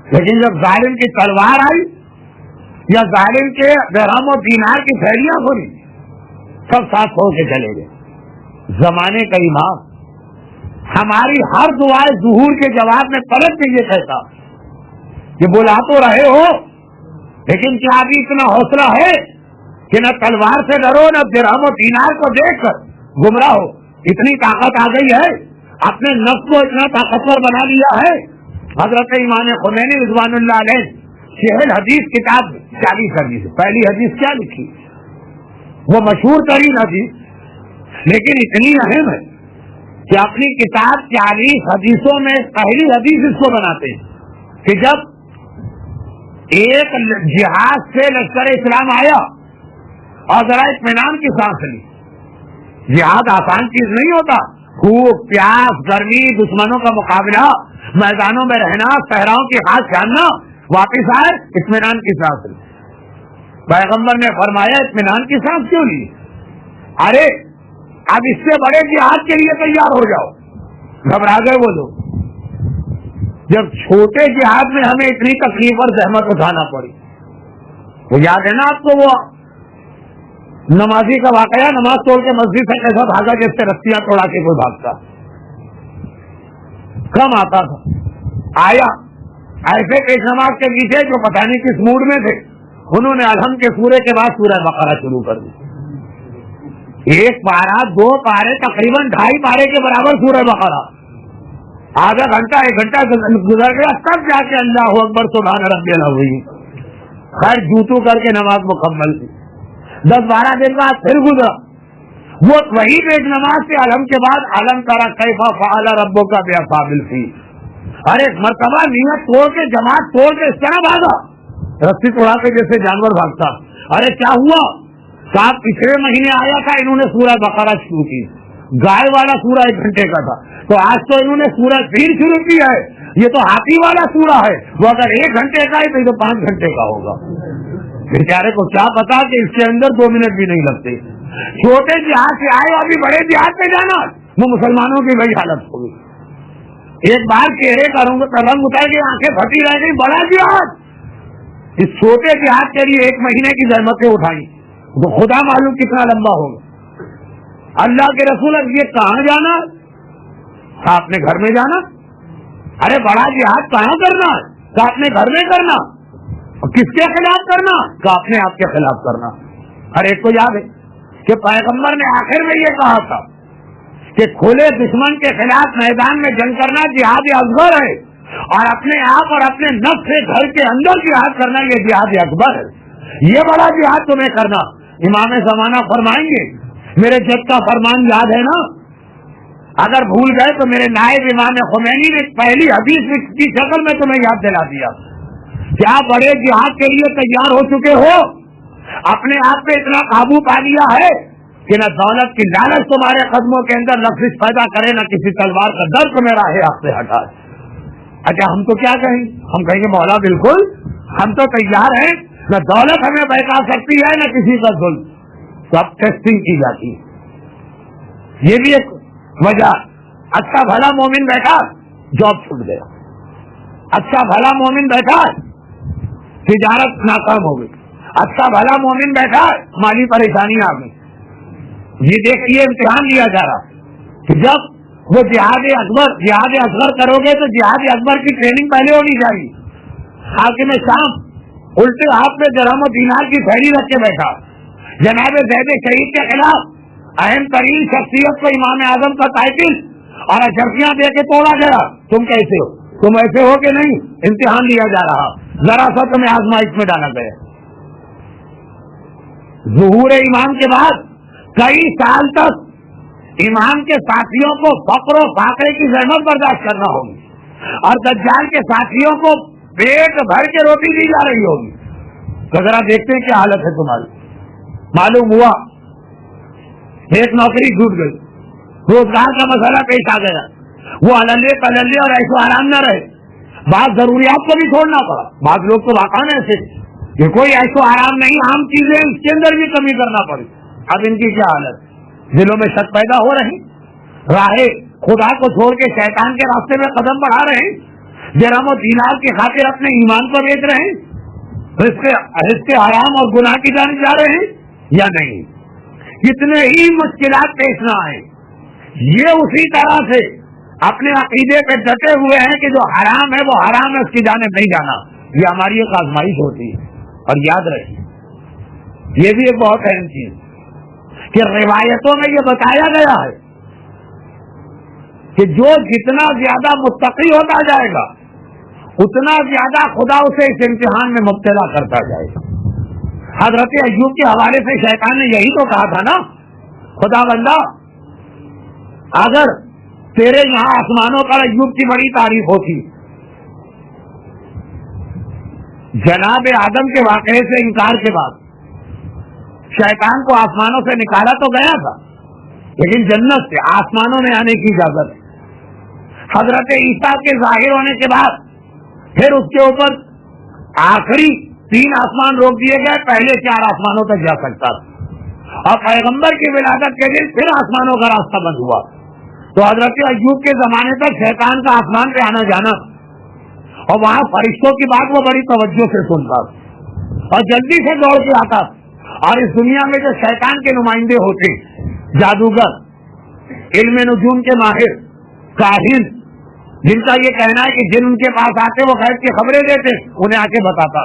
لیکن جب ظالم کی تلوار آئی یا ظالم کے درہم و دینار کی تھیلیاں کھلی, سب ساتھ ہو کے چلے گئے. زمانے کا امام ہماری ہر دعائے ظہور کے جواب میں پلٹ کے یہ کہتا کہ بلا تو رہے ہو, لیکن کیا ابھی اتنا حوصلہ ہے کہ نہ تلوار سے ڈرو نہ درہم و دینار کو دیکھ کر گمراہ ہو؟ اتنی طاقت آ گئی ہے, اپنے نفس کو اتنا طاقتور بنا لیا ہے. حضرت امام خمینی رضوان اللہ علیہ 60 حدیث کتاب 40 حدیث, پہلی حدیث کیا لکھی؟ وہ مشہور ترین حدیث, لیکن اتنی اہم ہے کہ اپنی کتاب 40 حدیثوں میں پہلی حدیث اس کو بناتے ہیں کہ جب ایک جہاد سے لشکر اسلام آیا اور ذرا اطمینان کی سانس لی. جہاد آسان چیز نہیں ہوتا, بھوک پیاس گرمی دشمنوں کا مقابلہ, میدانوں میں رہنا, صحراؤں کی خاص جاننا, واپس آئے اطمینان کی سانس لی. پیغمبر نے فرمایا اطمینان کی سانس کیوں لی؟ ارے اب اس سے بڑے جہاد کے لیے تیار ہو جاؤ. گھبرا گئے وہ لوگ. جب چھوٹے جہاد میں ہمیں اتنی تکلیف اور زحمت اٹھانا پڑی, وہ یاد ہے نا آپ کو وہ نمازی کا واقعہ, نماز توڑ کے مسجد سے کیسا بھاگا جیسے رسیاں توڑا کے کوئی بھاگتا, کم آتا تھا. آیا ایسے ایک نماز کے پیچھے جو پتہ نہیں کس موڈ میں تھے, انہوں نے الحمد کے سورے کے بعد سورہ بقرہ شروع کر دی. ایک پارہ 2 پارے تقریباً 2.5 پارے کے برابر سورہ بقرہ, آدھا گھنٹہ 1 گھنٹہ گزر گیا, تب جا کے اللہ اکبر سبحان ربی اللہ ہوئی. خیر جوتو کر کے نماز مکمل تھی. 10-12 دن بعد پھر گزرا, وہ وہی ایک نماز سے علم کے بعد علم ترى کیف فعل ربک باصحاب الفیل. ارے مرتبہ نیت توڑ کے جماعت توڑ کے اس طرح بھاگا, رسی توڑا کے جیسے جانور بھاگتا. ارے کیا ہوا؟ صاحب پچھلے مہینے آیا تھا, انہوں نے سورہ بقرہ شروع کی, گائے والا سورہ 1 گھنٹے کا تھا, تو آج تو انہوں نے سورہ فیل شروع کیا ہے, یہ تو ہاتھی والا سورہ ہے, وہ اگر 1 گھنٹے کا ہے تو یہ تو 5 گھنٹے کا ہوگا. بیچارے کو کیا پتا کہ اس کے اندر 2 منٹ بھی نہیں لگتے. چھوٹے جہاد سے آئے, ابھی بڑے جہاد پہ جانا, وہ مسلمانوں کی وہی حالت ہوگی. ایک بار چہرے کا رنگ اتر گئی, آنکھیں پھٹی رہ گئی, بڑا جہاد. اس چھوٹے جہاد کے لیے 1 مہینے کی زحمتیں اٹھائی تو خدا معلوم کتنا لمبا ہوگا. اللہ کے رسول یہ کہاں جانا؟ اپنے گھر میں جانا. ارے بڑا جہاد کہاں کرنا؟ اپنے گھر میں کرنا. کس کے خلاف کرنا؟ اپنے آپ کے خلاف کرنا. ہر ایک کو یاد ہے کہ پیغمبر نے آخر میں یہ کہا تھا کہ کھلے دشمن کے خلاف میدان میں جنگ کرنا جہاد اصغر ہے, اور اپنے آپ اور اپنے نفس سے گھر کے اندر جہاد کرنا یہ جہاد اکبر ہے. یہ بڑا جہاد تمہیں کرنا. امام زمانہ فرمائیں گے, میرے جد کا فرمان یاد ہے نا؟ اگر بھول گئے تو میرے نائب امام خمینی نے پہلی حدیث کی شکل میں تمہیں یاد دلا دیا. کیا بڑے جہاد کے لیے تیار ہو چکے ہو؟ اپنے آپ پہ اتنا قابو پا لیا ہے کہ نہ دولت کی لالچ تمہارے قدموں کے اندر لفظ پیدا کرے, نہ کسی تلوار کا ڈر تمہیں راہ حق سے ہٹائے. اچھا ہم تو کیا کہیں؟ ہم کہیں گے مولا بالکل ہم تو تیار ہیں, نہ دولت ہمیں بہکا سکتی ہے نہ کسی کا ظلم. سب ٹیسٹنگ کی جاتی ہے. یہ بھی ایک وجہ. اچھا بھلا مومن بیٹھا, جاب چھوٹ گیا. اچھا بھلا مومن بیٹھا, تجارت ناکام ہو گئی. اچھا بھلا مومن بیٹھا, مالی پریشانی آ گئی. یہ دیکھیے امتحان لیا جا رہا کہ جب وہ جہاد اصغر کرو گے تو جہاد اکبر کی ٹریننگ پہلے ہونی چاہیے. حاکم شام الٹے ہاتھ میں درہم و دینار کی تھیلی رکھ کے بیٹھا, جناب زید شہید کے خلاف اہم ترین شخصیت کو امام اعظم کا ٹائٹل اور اشرفیاں دے کے توڑا گیا. تم کیسے ہو؟ تم ایسے ہو کہ نہیں؟ امتحان لیا جا رہا, ذرا سا تمہیں آزمائش میں ڈالا گیا. ظہور امام کے بعد کئی سال تک امام کے ساتھیوں کو فقر و فاقے کی زحمت برداشت کرنا ہوگی, اور دجال کے ساتھیوں کو پیٹ بھر کے روٹی دی جا رہی ہوگی. تو ذرا دیکھتے ہیں کیا حالت ہے تمہاری. معلوم ہوا ایک نوکری چھوٹ گئی, روزگار کا مسئلہ پیش آ گیا, وہ اللے پللے اور ایسو آرام نہ رہے, بعض ضروریات کو بھی چھوڑنا پڑا. بعض لوگ تو واقعی ایسے کہ کوئی ایسو آرام نہیں, عام چیزیں اس کے اندر بھی کمی کرنا پڑی. اب ان کی کیا حالت, دلوں میں شک پیدا ہو رہی, راہ خدا کو چھوڑ کے شیطان کے راستے میں قدم بڑھا رہے ہیں, درہم و دینار کی خاطر اپنے ایمان کو بیچ رہے ہیں, رزق حرام اور گناہ کی جانب جا رہے ہیں یا نہیں. کتنے ہی مشکلات پیش نہ آئے, یہ اسی طرح سے اپنے عقیدے پہ ڈٹے ہوئے ہیں کہ جو حرام ہے وہ حرام ہے, اس کی جانب نہیں جانا. یہ ہماری ایک آزمائش ہوتی ہے. اور یاد رکھیے, یہ بھی ایک بہت اہم چیز کہ روایتوں میں یہ بتایا گیا ہے کہ جو جتنا زیادہ متقی ہوتا جائے گا اتنا زیادہ خدا اسے اس امتحان میں مبتلا کرتا جائے گا. حضرت ایوب کے حوالے سے شیطان نے یہی تو کہا تھا نا, خدا بندہ اگر تیرے یہاں آسمانوں پر ایوب کی بڑی تعریف ہوتی, جناب آدم کے واقعے سے انکار کے بعد شیطان کو آسمانوں سے نکالا تو گیا تھا, لیکن جنت سے آسمانوں میں آنے کی اجازت. حضرت عیسیٰ کے ظاہر ہونے کے بعد پھر اس کے اوپر آخری 3 آسمان روک دیے گئے, پہلے 4 آسمانوں تک جا سکتا تھا, اور پیغمبر کی ولادت کے دن پھر آسمانوں کا راستہ بند ہوا. تو حضرت ایوب کے زمانے تک شیطان کا آسمان پہ آنا جانا, اور وہاں فرشتوں کی بات وہ بڑی توجہ سے سنتا اور جلدی سے دوڑ کے آتا. اور اس دنیا میں جو شیطان کے نمائندے ہوتے, جادوگر, علم نجوم کے ماہر, کاہن, جن کا یہ کہنا ہے کہ جن ان کے پاس آتے وہ غیب کی خبریں دیتے, انہیں آ کے بتاتا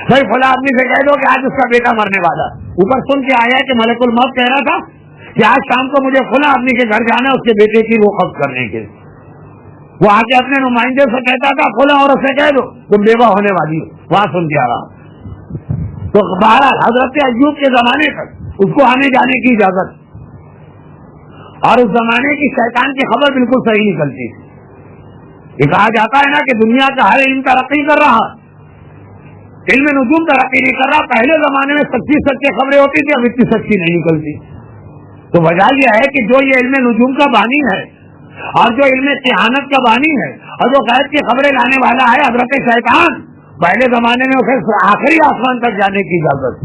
بھائی فلاں آدمی سے کہہ دو کہ آج اس کا بیٹا مرنے والا. اوپر سن کے آیا کہ ملک الموت کہہ رہا تھا کہ آج شام کو مجھے فلاں آدمی کے گھر جانا ہے اس کے بیٹے کی روح قبض کرنے کے. وہ آ کے اپنے نمائندے سے کہتا تھا فلاں عورت سے کہہ دو تم بیوہ ہونے والی ہو, وہاں سن کے آ رہا. تو بہرحال حضرت ایوب کے زمانے تک اس کو آنے جانے کی اجازت, اور اس زمانے کی شیطان کی خبر بالکل صحیح نکلتی. یہ کہا جاتا ہے نا کہ دنیا کا ہر علم ترقی کر رہا, علم نجوم ترقی نہیں کر رہا. پہلے زمانے میں سچی خبریں ہوتی تھی, اب اتنی سچی نہیں نکلتی. تو وجہ یہ ہے کہ جو یہ علم نجوم کا بانی ہے اور جو علم کہانت کا بانی ہے اور جو غیب کی خبریں لانے والا ہے حضرت شیطان, پہلے زمانے میں اسے آخری آسمان تک جانے کی اجازت.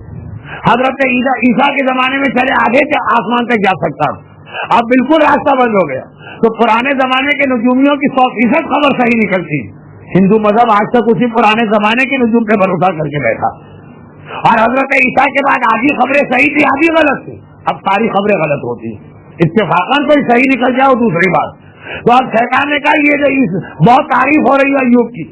حضرت عیسیٰ کے زمانے میں چلے آگے کے آسمان تک جا سکتا, اب بالکل راستہ بند ہو گیا. تو پرانے زمانے کے نجومیوں کی 100% خبر صحیح نکلتی. ہندو مذہب آج تک اسی پرانے زمانے کے نجوم پہ بھروسہ کر کے بیٹھا, اور حضرت عیسیٰ کے بعد آدھی خبریں صحیح تھی آدھی غلط تھی. اب ساری خبریں غلط ہوتی, اتفاقاً کوئی صحیح نکل جائے دوسری بات. تو اب شیطان نے کہا یہ جو بہت تعریف ہو رہی ہے ایوب کی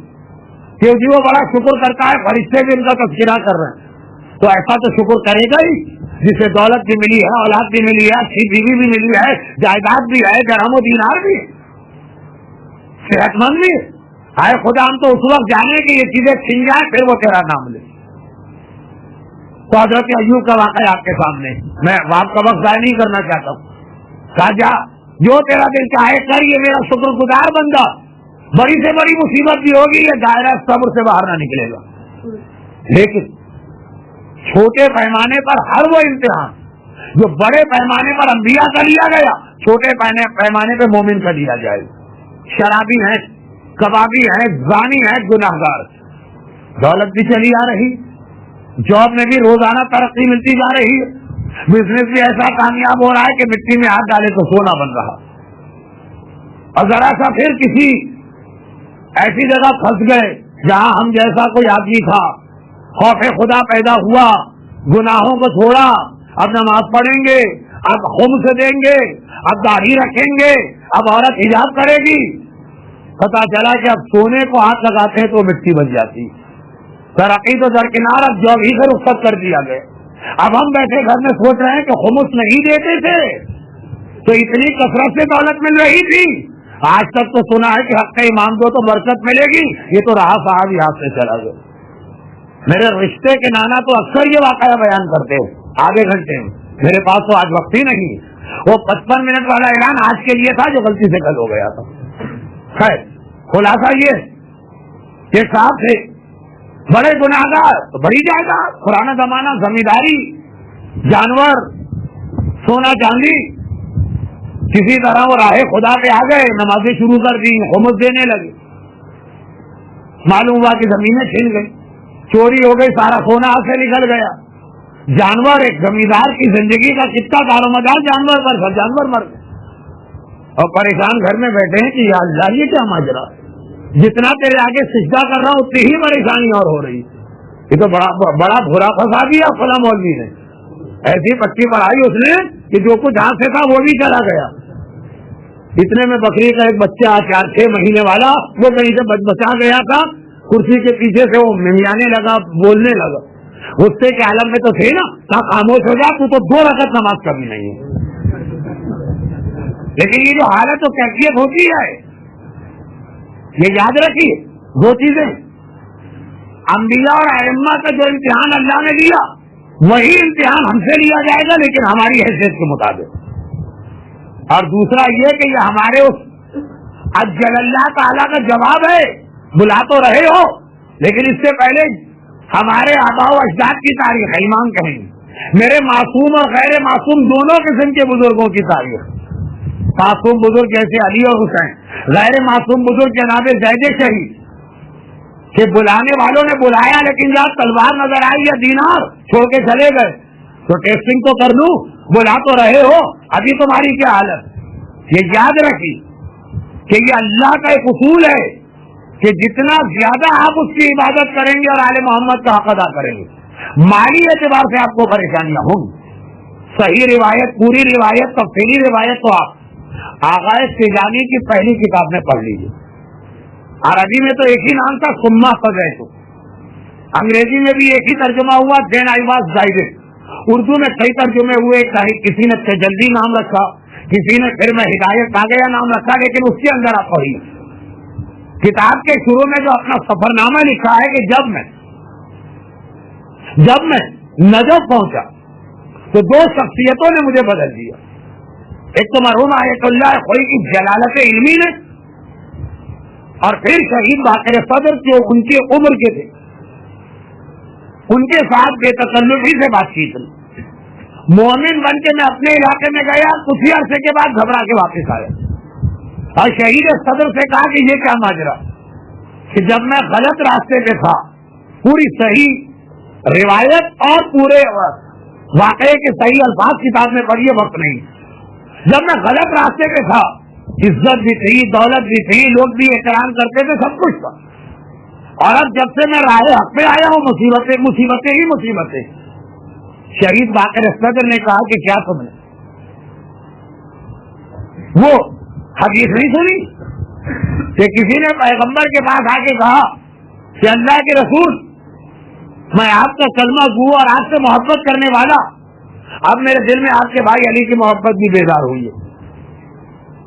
کہ جی وہ بڑا شکر کرتا ہے, فرشتے بھی ان کا تذکرہ کر رہے ہیں, تو ایسا تو شکر کرے گا ہی جسے دولت بھی ملی ہے, اولاد بھی ملی ہے, اچھی بیوی بھی ملی ہے, جائیداد بھی ہے, درہم و دینار بھی, صحت مند بھی. آئے خدا ہم تو اس وقت جانے کہ یہ چیزیں چھن جائیں پھر وہ تیرا نام لے. تو حضرت ایوب کا واقعہ آپ کے سامنے, میں آپ کا وقت ضائع نہیں کرنا چاہتا ہوں. کہا جا جو تیرا دل چاہے کر, یہ میرا شکر گزار بندہ, بڑی سے بڑی مصیبت بھی ہوگی یہ دائرہ صبر سے باہر نہ نکلے گا. لیکن چھوٹے پیمانے پر ہر وہ امتحان جو بڑے پیمانے پر انبیاء کا لیا گیا, چھوٹے پیمانے پہ مومن کا لیا جائے. شرابی ہیں, کبابی ہیں, زانی ہیں, گناہگار, دولت بھی چلی آ رہی, جاب میں بھی روزانہ ترقی ملتی جا رہی ہے, بزنس بھی ایسا کامیاب ہو رہا ہے کہ مٹی میں ہاتھ ڈالے تو سونا بن رہا. اور ذرا سا پھر کسی ایسی جگہ پھنس گئے جہاں ہم جیسا کوئی آدمی تھا, خوف خدا پیدا ہوا, گناہوں کو چھوڑا, اب نماز پڑھیں گے, اب خمس دیں گے, اب داڑھی رکھیں گے, اب عورت حجاب کرے گی. پتا چلا کہ اب سونے کو ہاتھ لگاتے ہیں تو مٹی بن جاتی. ترقی تو درکنار, اب جاب ہی سے رخصت کر دیا گیا. اب ہم بیٹھے گھر میں سوچ رہے ہیں کہ خمس نہیں دیتے تھے تو اتنی کثرت سے دولت مل رہی تھی, آج تک تو سنا ہے کہ حق امام دو تو برکت ملے گی, یہ تو رہا صاحب ہی ہاتھ سے چلا گیا. میرے رشتے کے نانا تو اکثر یہ واقعہ بیان کرتے ہیں آدھے گھنٹے میں, میرے پاس تو آج وقت ہی نہیں. وہ 55 منٹ والا اعلان آج کے لیے تھا جو غلطی سے کل ہو گیا تھا. خیر خلاصہ یہ کہ صاحب تھے بڑے گناہگار تو بڑی جائیداد, پرانا زمانہ, زمینداری, جانور, سونا چاندی, کسی طرح وہ راہ خدا پہ آ گئے, نمازیں شروع کر دی, خمس دینے لگے. معلوم ہوا کہ زمینیں چھن گئی, چوری ہو گئی, سارا سونا ہاتھ سے نکل گیا. جانور, ایک زمیندار کی زندگی کا کتنا دارومدار جانور پر تھا, جانور مر گئے. اور پریشان گھر میں بیٹھے ہیں کہ یا اللہ یہ کیا ماجرا, جتنا تیرے آگے سجدہ کر رہا ہوں اتنی ہی پریشانی اور ہو رہی. یہ تو بڑا برا پھنسا دیا فلاں مولوی نے, ایسی پٹی پڑھائی اس نے کہ جو کچھ ہاتھ سے تھا وہ بھی چلا گیا. اتنے میں بکری کا ایک بچہ 4-6 مہینے والا وہ کہیں سے بچا گیا تھا, کرسی کے پیچھے سے وہ منگیانے لگا, بولنے لگا. غصے کے عالم میں تو تھے نا, خاموش ہو جا, تو 2 رکعت نماز کبھی نہیں ہے. لیکن یہ جو حالت و کیفیت ہوتی ہے, یہ یاد رکھیے, 2 چیزیں, انبیاء اور ائمہ کا جو امتحان اللہ نے لیا وہی امتحان ہم سے لیا جائے گا, لیکن ہماری حیثیت کے مطابق. اور دوسرا یہ کہ یہ ہمارے اس اجل اللہ تعالیٰ کا جواب ہے. بلا تو رہے ہو, لیکن اس سے پہلے ہمارے آباء و اجداد کی تاریخ ہے, ایمان کہیں گے. میرے معصوم اور غیر معصوم دونوں قسم کے بزرگوں کی تاریخ. معصوم بزرگ جیسے علی اور حسین, غیر معصوم بزرگ جناب زید شہید, کہ بلانے والوں نے بلایا لیکن جہاں تلوار نظر آئی یا دینار چھوڑ کے چلے گئے, تو ٹیسٹنگ تو کر لوں, بلا تو رہے ہو, ابھی تمہاری کیا حالت. یہ یاد رکھی کہ یہ اللہ کا ایک اصول ہے کہ جتنا زیادہ آپ اس کی عبادت کریں گے اور آل محمد کا حق ادا کریں گے, مالی اعتبار سے آپ کو پریشانیاں ہوں گی. صحیح روایت, پوری روایت, تفصیلی روایت تو آپ آغا تجانی کی پہلی کتاب میں پڑھ لیجیے. عربی میں تو ایک ہی نام تھا, سما فضیت. انگریزی میں بھی ایک ہی ترجمہ ہوا, دین آئی واز گائیڈڈ. اردو میں کئی ترجمے ہوئے, کسی نے تجلی نام رکھا, کسی نے پھر میں ہدایت آ گیا نام رکھا, لیکن اس کے اندر آپ پڑھیے کتاب کے شروع میں جو اپنا سفر نامہ لکھا ہے کہ جب میں نجف پہنچا تو 2 شخصیتوں نے مجھے بدل دیا. ایک تو مرحوم آیت اللہ خوئی کی جلالت علمی نے, اور پھر شہید باقر صدر جو ان کی عمر کے تھے, ان کے ساتھ بے تکلفی سے بات چیت کی. مومن بن کے میں اپنے علاقے میں گیا, کچھ ہی عرصے کے بعد گھبرا کے واپس آیا اور شہید صدر سے کہا کہ یہ کیا ماجرا, کہ جب میں غلط راستے پہ تھا, پوری صحیح روایت اور پورے واقعے کے صحیح الفاظ کتاب میں پڑھیے, وقت نہیں, جب میں غلط راستے پہ تھا, عزت بھی تھی, دولت بھی تھی, لوگ بھی احترام کرتے تھے, سب کچھ تھا, اور اب جب سے میں راہ حق پہ آیا ہوں مصیبتیں ہی مصیبتیں. شہید باقر صدر نے کہا کہ کیا تم نے وہ حدیث نہیں سنی کہ کسی نے پیغمبر کے پاس آ کے کہا کہ اللہ کے رسول, میں آپ کا کلمہ گو اور آپ سے محبت کرنے والا, اب میرے دل میں آپ کے بھائی علی کی محبت بھی بیدار ہوئی ہے.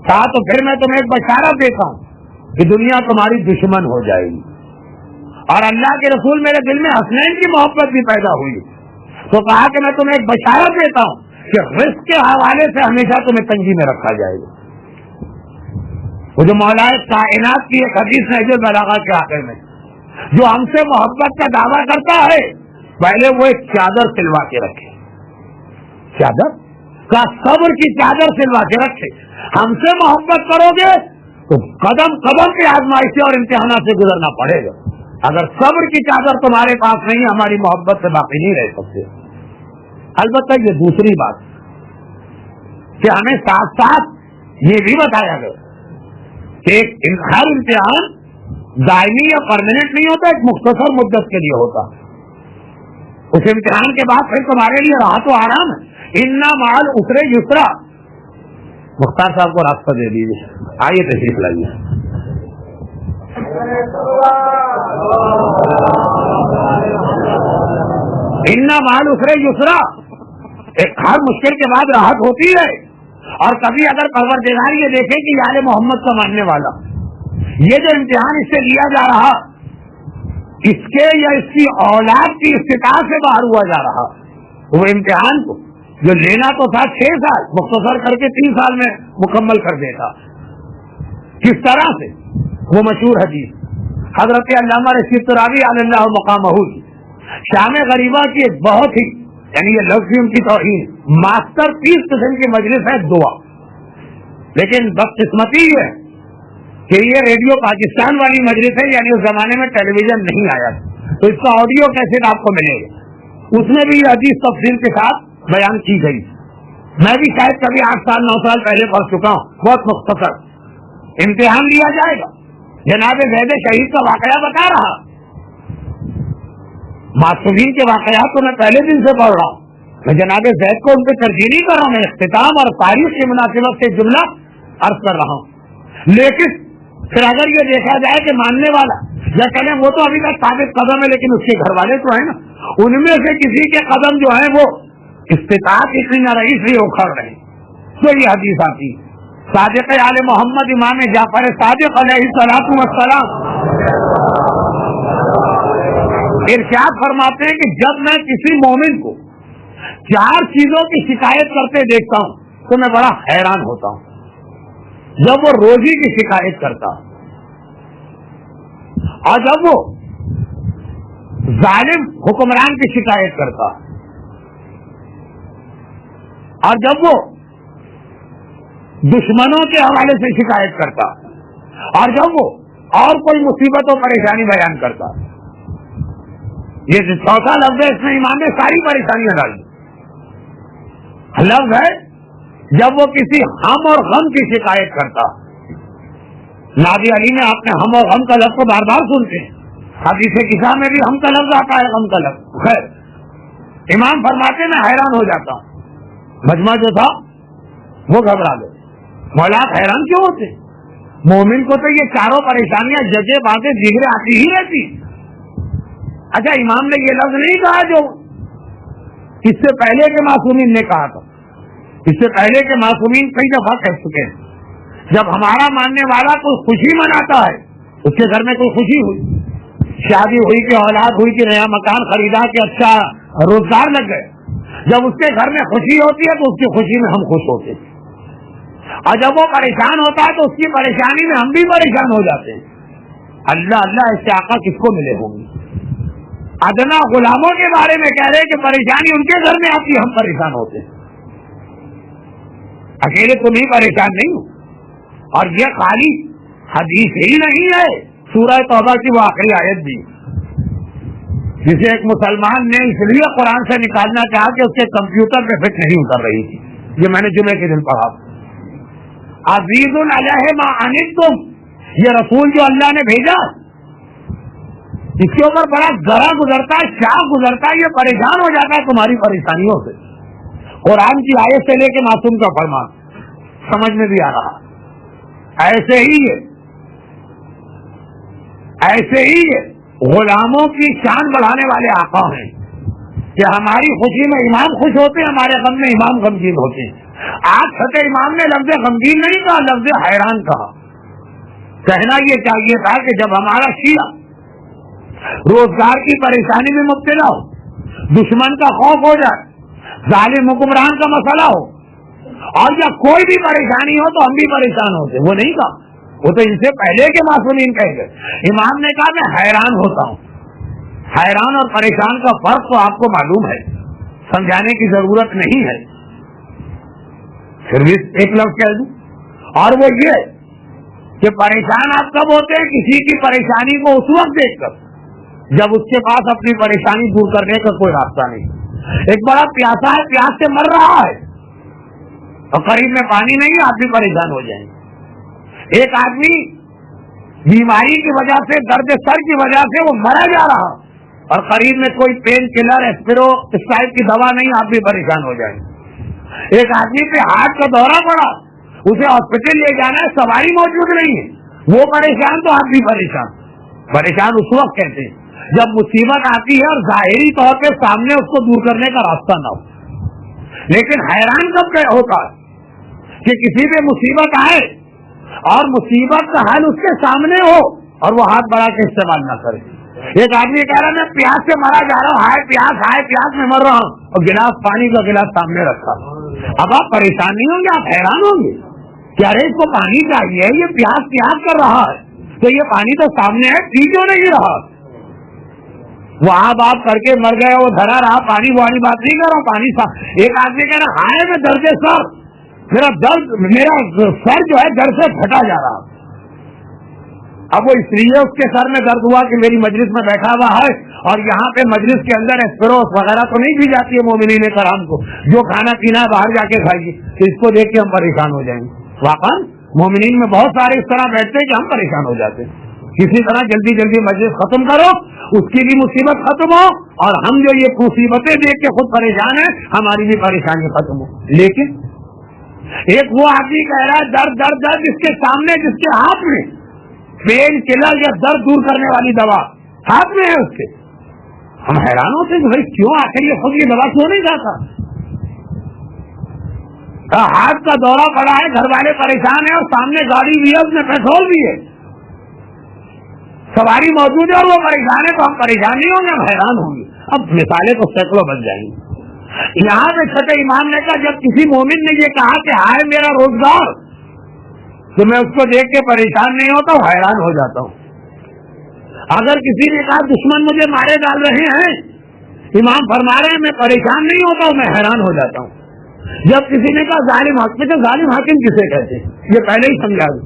کہا تو پھر میں تمہیں ایک بشارت دیتا ہوں کہ دنیا تمہاری دشمن ہو جائے گی, اور اللہ کے رسول میرے دل میں حسنین کی محبت بھی پیدا ہوئی. تو کہا کہ میں تمہیں ایک بشارت دیتا ہوں کہ رزق کے حوالے سے ہمیشہ تمہیں تنگی میں رکھا جائے گا. وہ جو مولا کائنات کی ایک حدیث ہے جو بلاغہ کے آخر میں, جو ہم سے محبت کا دعویٰ کرتا ہے, پہلے وہ ایک چادر سلوا کے رکھے, چادر کا صبر کی چادر سلوا کے رکھے. ہم سے محبت کرو گے تو قدم قدم کے آزمائشیں اور امتحانات سے گزرنا پڑے گا. اگر صبر کی چادر تمہارے پاس نہیں, ہماری محبت سے باقی نہیں رہ سکتے. البتہ یہ دوسری بات کہ ہمیں ساتھ ساتھ یہ بھی بتایا گیا کہ ہر امتحان دائمی یا پرماننٹ نہیں ہوتا, ایک مختصر مدت کے لیے ہوتا. اس امتحان کے بعد پھر تمہارے لیے راحت و آرام ہے. انا مال اسرے یسرا. مختار صاحب کو راستہ دے دیجیے, آئیے تشریف لائیے. انا مال اسرے یسرا, ایک ہر مشکل کے بعد راحت ہوتی ہے. اور کبھی اگر پروردگار یہ دیکھے کہ آل محمد کا ماننے والا, یہ جو امتحان اس سے لیا جا رہا, اس کے یا اس کی اولاد کی استطاعت سے باہر ہوا جا رہا, وہ امتحان کو جو لینا تو تھا 6 سال مختصر کر کے 3 سال میں مکمل کر دیتا. کس طرح سے؟ وہ مشہور حدیث حضرت علامہ رشید ترابی علی اللہ مقامہ شام غریبہ کی ایک بہت ہی, یعنی یہ لفظ ان کی توہین, ماسٹر پیس قسم کی مجلس ہے دعا. لیکن بدقسمتی ہے کہ یہ ریڈیو پاکستان والی مجلس ہے، یعنی اس زمانے میں ٹیلی ویژن نہیں آیا، تو اس کا آڈیو کیسے آپ کو ملے گا؟ اس میں بھی یہ حدیث تفصیل کے ساتھ بیان کی گئی. میں بھی شاید کبھی 8 سال 9 سال پہلے پڑھ چکا ہوں، بہت مختصر. امتحان لیا جائے گا. جناب زید شہید کا واقعہ بتا رہا، معصومین کے واقعات تو میں پہلے دن سے پڑھ رہا ہوں. میں جناب زید کو ان پہ ترجیح نہیں کر رہا ہوں، میں اختتام اور تاریخ کی مناسبت سے جملہ عرض کر رہا ہوں. لیکن پھر اگر یہ دیکھا جائے کہ ماننے والا یا کہنے وہ تو ابھی تک ثابت قدم ہے، لیکن اس کے گھر والے تو ہیں نا، ان میں سے کسی کے قدم جو ہیں وہ استطاعت اتنی نہ رہی سے اکھڑ رہے، تو یہ حدیث آتی. صادق آل محمد امام جعفر صادق علیہ الصلوۃ والسلام ارشاد فرماتے ہیں کہ جب میں کسی مومن کو 4 چیزوں کی شکایت کرتے دیکھتا ہوں تو میں بڑا حیران ہوتا ہوں. جب وہ روزی کی شکایت کرتا، اور جب وہ ظالم حکمران کی شکایت کرتا، اور جب وہ دشمنوں کے حوالے سے شکایت کرتا، اور جب وہ اور کوئی مصیبت و پریشانی بیان کرتا. یہ جو چوتھا لفظ ہے اس میں امام نے ساری پریشانیاں ڈال دی. لفظ ہے جب وہ کسی ہم اور غم کی شکایت کرتا. نادی علی میں آپ نے ہم اور غم کا لفظ کو بار بار سنتے ہیں، حدیث کسا میں بھی ہم کا لفظ آتا ہے، غم کا لفظ. خیر، امام فرماتے میں حیران ہو جاتا ہوں. مجمع جو تھا وہ گھبرا گئے. مولا حیران کیوں ہوتے؟ مومن کو تو یہ چاروں پریشانیاں جگہ باتیں دیگرے آتی ہی رہتی. اچھا، امام نے یہ لفظ نہیں کہا جو اس سے پہلے کے معصومین نے کہا تھا. اس سے پہلے کے معصومین کئی دفعہ کہہ چکے ہیں. جب ہمارا ماننے والا کوئی خوشی مناتا ہے، اس کے گھر میں کوئی خوشی ہوئی، شادی ہوئی کہ اولاد ہوئی کہ نیا مکان خریدا کہ اچھا روزگار لگ گئے، جب اس کے گھر میں خوشی ہوتی ہے تو اس کی خوشی میں ہم خوش ہوتے ہیں، اور جب وہ پریشان ہوتا ہے تو اس کی پریشانی میں ہم بھی پریشان ہو جاتے ہیں. اللہ اللہ، اس سے آقا کس کو ملے ہوں گے؟ ادنا غلاموں کے بارے میں کہہ رہے کہ پریشانی ان کے گھر میں آتی ہے، ہم پریشان ہوتے ہیں. اکیلے تم ہی پریشان نہیں ہو. اور یہ خالی حدیث ہی نہیں ہے، سورہ توبہ کی وہ آخری آیت بھی، جسے ایک مسلمان نے اس لیے قرآن سے نکالنا چاہا کہ اس کے کمپیوٹر پہ فٹ نہیں اتر رہی تھی. یہ میں نے جمعے کے دن پڑھا. عزیز علیہ ما عنتم، یہ رسول جو اللہ نے بھیجا اس کے اوپر بڑا ذرا گزرتا ہے، شاہ گزرتا ہے، یہ پریشان ہو جاتا ہے تمہاری پریشانیوں سے. قرآن کی آیت سے لے کے معصوم کا فرمان سمجھ میں بھی آ رہا. ایسے ہی غلاموں کی شان بڑھانے والے آقا ہیں کہ ہماری خوشی میں امام خوش ہوتے ہیں، ہمارے غم میں امام غمگین ہوتے ہیں. آج چھٹے امام نے لفظ غمگین نہیں کہا، لفظ حیران کہا. کہنا یہ چاہیے تھا کہ جب ہمارا شیعہ روزگار کی پریشانی میں مبتلا ہو، دشمن کا خوف ہو جائے، ظالم حکمران کا مسئلہ ہو، اور یا کوئی بھی پریشانی ہو تو ہم بھی پریشان ہوتے. وہ نہیں کہا، وہ تو ان سے پہلے کے معصومین کہہ گئے. امام نے کہا میں حیران ہوتا ہوں. حیران اور پریشان کا فرق تو آپ کو معلوم ہے، سمجھانے کی ضرورت نہیں ہے. پھر بھی ایک لفظ کہہ دوں، اور وہ یہ کہ پریشان آپ کب ہوتے ہیں؟ کسی کی پریشانی کو اس وقت دیکھ کر جب اس کے پاس اپنی پریشانی دور کرنے کا کوئی راستہ نہیں. ایک بڑا پیاسا ہے، پیاس سے مر رہا ہے اور قریب میں پانی نہیں ہے، آپ بھی پریشان ہو جائیں. ایک آدمی بیماری کی وجہ سے، درد سر کی وجہ سے وہ مرا جا رہا اور قریب میں کوئی پین کلر ایسپرو اس ٹائپ کی دوا نہیں، آپ بھی پریشان ہو جائیں. ایک آدمی پہ ہارٹ کا دورہ پڑا، اسے ہاسپٹل لے جانا ہے، سواری موجود نہیں ہے، وہ پریشان تو آپ بھی پریشان. پریشان اس وقت کہتے ہیں جب مصیبت آتی ہے اور ظاہری طور پہ سامنے اس کو دور کرنے کا راستہ نہ ہو. لیکن حیران کب ہوتا ہے کہ کسی پہ مصیبت آئے اور مصیبت کا حل اس کے سامنے ہو اور وہ ہاتھ بڑھا کے استعمال نہ کرے. ایک آدمی کہہ رہا میں پیاس سے مرا جا رہا ہوں، ہائے پیاس میں مر رہا ہوں، اور گلاس پانی کا گلاس سامنے رکھا. اب آپ پریشان نہیں ہوں گے، آپ حیران ہوں گے کہ ارے اس کو پانی چاہیے، یہ پیاس کر رہا ہے تو یہ پانی تو سامنے ہے، پی کیوں نہیں رہا؟ وہاں بات کر کے مر گئے، وہ دھرا رہا پانی، والی بات نہیں کر رہا ہوں، پانی ایک آدمی کہہ رہا ہائے میں درد سر، میرا سر جو ہے درد سے پھٹا جا رہا. اب وہ اس لیے اس کے سر میں درد ہوا کہ میری مجلس میں بیٹھا ہوا ہے اور یہاں پہ مجلس کے اندر ایسپروس وغیرہ تو نہیں دی جاتی ہے مومنین کرام کو، جو کھانا پینا ہے باہر جا کے کھائیے، تو اس کو دیکھ کے ہم پریشان ہو جائیں گے۔ واقعا مومنین میں بہت سارے اس طرح بیٹھتے ہیں کہ ہم پریشان ہو جاتے ہیں۔ کسی طرح جلدی جلدی مجلس ختم کرو، اس کی بھی مصیبت ختم ہو، اور ہم جو یہ مصیبتیں دیکھ کے خود پریشان ہیں ہماری بھی پریشانی ختم ہو۔ لیکن ایک وہ آدمی کہہ رہا ہے درد درد درد، اس کے سامنے جس کے ہاتھ میں پین کلر یا درد دور کرنے والی دوا ہاتھ میں ہے اس کے، ہم حیران ہوتے ہیں کہ بھائی کیوں آخر یہ خود یہ دوا کیوں نہیں جاتا؟ ہاتھ کا دورہ پڑا ہے، گھر والے پریشان ہیں اور سامنے گاڑی بھی ہے، اس میں پیٹرول بھی ہے، سواری موجود ہے اور وہ پریشان ہے، تو ہم پریشان نہیں ہوں گے، ہم حیران ہوں گے۔ اب مثالیں تو سینکڑوں بن جائیں گی۔ یہاں پہ چھٹے امام نے کہا جب کسی مومن نے یہ کہا کہ ہائے میرا روزگار، تو میں اس کو دیکھ کے پریشان نہیں ہوتا ہوں، حیران ہو جاتا ہوں۔ اگر کسی نے کہا دشمن مجھے مارے ڈال رہے ہیں، امام فرما رہے ہیں، میں پریشان نہیں ہوتا ہوں، میں حیران ہو جاتا ہوں۔ جب کسی نے کہا ظالم حاکم، تو ظالم حاکم کسے کہتے ہیں یہ پہلے ہی سمجھا دوں۔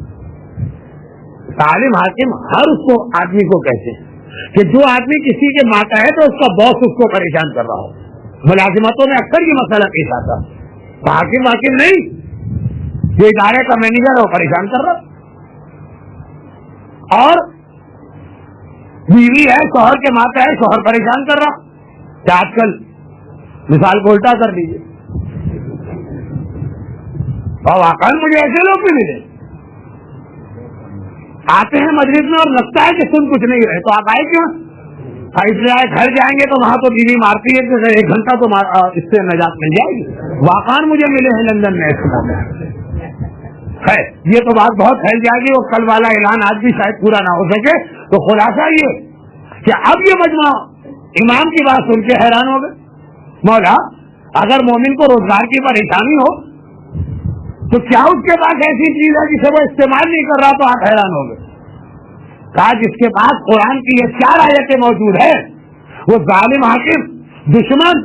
ظالم حاکم ہر اس کو آدمی کو کہتے ہیں کہ جو آدمی کسی کے ماتا ہے تو اس کا باس اس کو پریشان کر رہا ہو۔ ملازمتوں میں اکثر یہ مسئلہ پیش آتا ہے، حاکم حاکم نہیں، جو ادارے کا مینیجر ہے وہ پریشان کر رہا، اور بیوی ہے شوہر کے ماتا ہے، شوہر پریشان کر رہا۔ کہ آج کل مثال کو الٹا کر دیجیے، اور واقعی مجھے ایسے لوگ بھی ملے آتے ہیں مجلس میں اور لگتا ہے کہ سن کچھ نہیں رہے، تو آپ آئے کیوں؟ اس لیے آئے گھر جائیں گے تو وہاں تو بیوی مارتی ہے، تو 1 گھنٹہ تو اس سے نجات مل جائے گی۔ واقعی مجھے ملے ہیں لندن میں ایسے موقع ہے، یہ تو بات بہت پھیل جائے گی اور کل والا اعلان آج بھی شاید پورا نہ ہو سکے۔ تو خلاصہ یہ کہ اب یہ مجمع امام کی بات سن کے حیران ہو گئے، مولا اگر مومن کو روزگار کی پریشانی ہو تو کیا اس کے پاس ایسی چیز ہے جسے وہ استعمال نہیں کر رہا؟ تو آپ حیران ہو گئے۔ کہا جس کے پاس قرآن کی یہ 4 آیتیں موجود ہے، وہ ظالم حاکم، دشمن،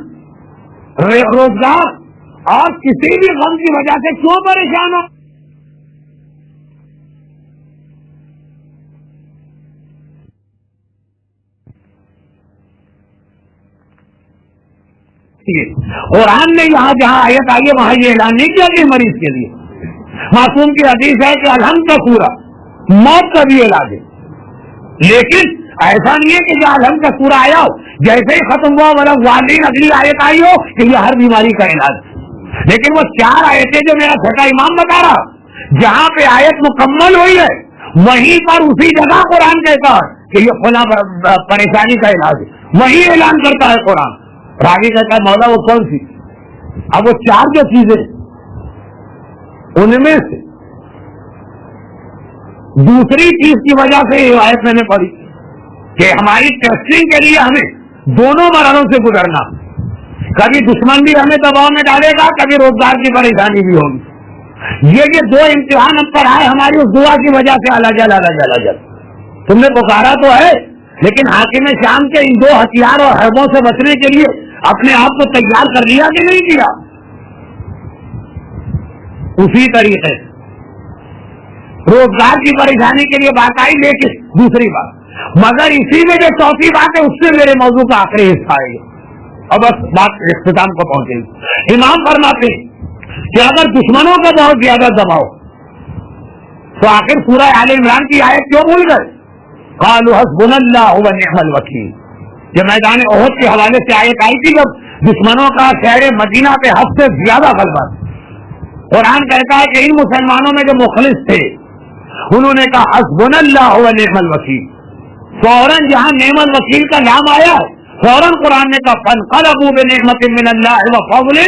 روزگار اور کسی بھی غم کی وجہ سے کیوں پریشان ہو؟ قرآن نے یہاں جہاں آیت آئی ہے وہاں یہ اعلان نہیں کیا کہ مریض کے لیے، معصوم کی حدیث ہے کہ الحمد کا سورہ موت کا بھی علاج ہے، لیکن ایسا نہیں ہے کہ جو الحمد کا سورہ آیا ہو جیسے ہی ختم ہوا والا والدین اگلی آیت آئی ہو کہ یہ ہر بیماری کا علاج، لیکن وہ 4 آیتیں جو میرا چھٹا امام بتا رہا، جہاں پہ آیت مکمل ہوئی ہے وہیں پر اسی جگہ قرآن کہتا ہے کہ یہ فلاں پریشانی کا علاج ہے، وہی اعلان کرتا ہے قرآن۔ راوی کہتا ہے مولا وہ کون سی؟ اب وہ 4 جو چیزیں ان میں سے دوسری چیز کی وجہ سے یہ آیت میں نے پڑھی کہ ہماری ٹیسٹنگ کے لیے ہمیں دونوں مرحلوں سے گزرنا، کبھی دشمن بھی ہمیں دباؤ میں ڈالے گا، کبھی روزگار کی پریشانی بھی ہوگی۔ یہ 2 امتحان ہم پر آئے ہماری اس دعا کی وجہ سے، اللہ جل اللہ جل جل تم نے پکارا تو ہے، لیکن حاکم شام کے ان 2 ہتھیار اور حربوں سے بچنے کے لیے اپنے آپ کو تیار کر لیا کہ نہیں کیا؟ اسی طریقے روزگار کی پریشانی کے لیے بات آئی، لیکن دوسری بات، مگر اسی میں جو چوتھی بات ہے اس سے میرے موضوع کا آخری حصہ ہے اور بس بات اختتام کو پہنچے گی۔ امام فرماتے ہیں کہ اگر دشمنوں کا بہت زیادہ دباؤ تو آخر سورہ آل عمران کی آیت کیوں بھول گئے؟ قالوا حسبنا اللہ ونعم الوکیل، یہ میدان احد کے حوالے سے آیت آئی تھی جب دشمنوں کا شہر مدینہ پہ حد سے زیادہ غلبہ تھا۔ قرآن کہتا ہے کہ ان مسلمانوں میں جو مخلص تھے انہوں نے کہا حسبنا اللہ ونعم الوکیل، فوراً جہاں نعم الوکیل کا نام آیا فوراً قرآن نے کہا فانقلبوا بنعمت من اللہ وفضل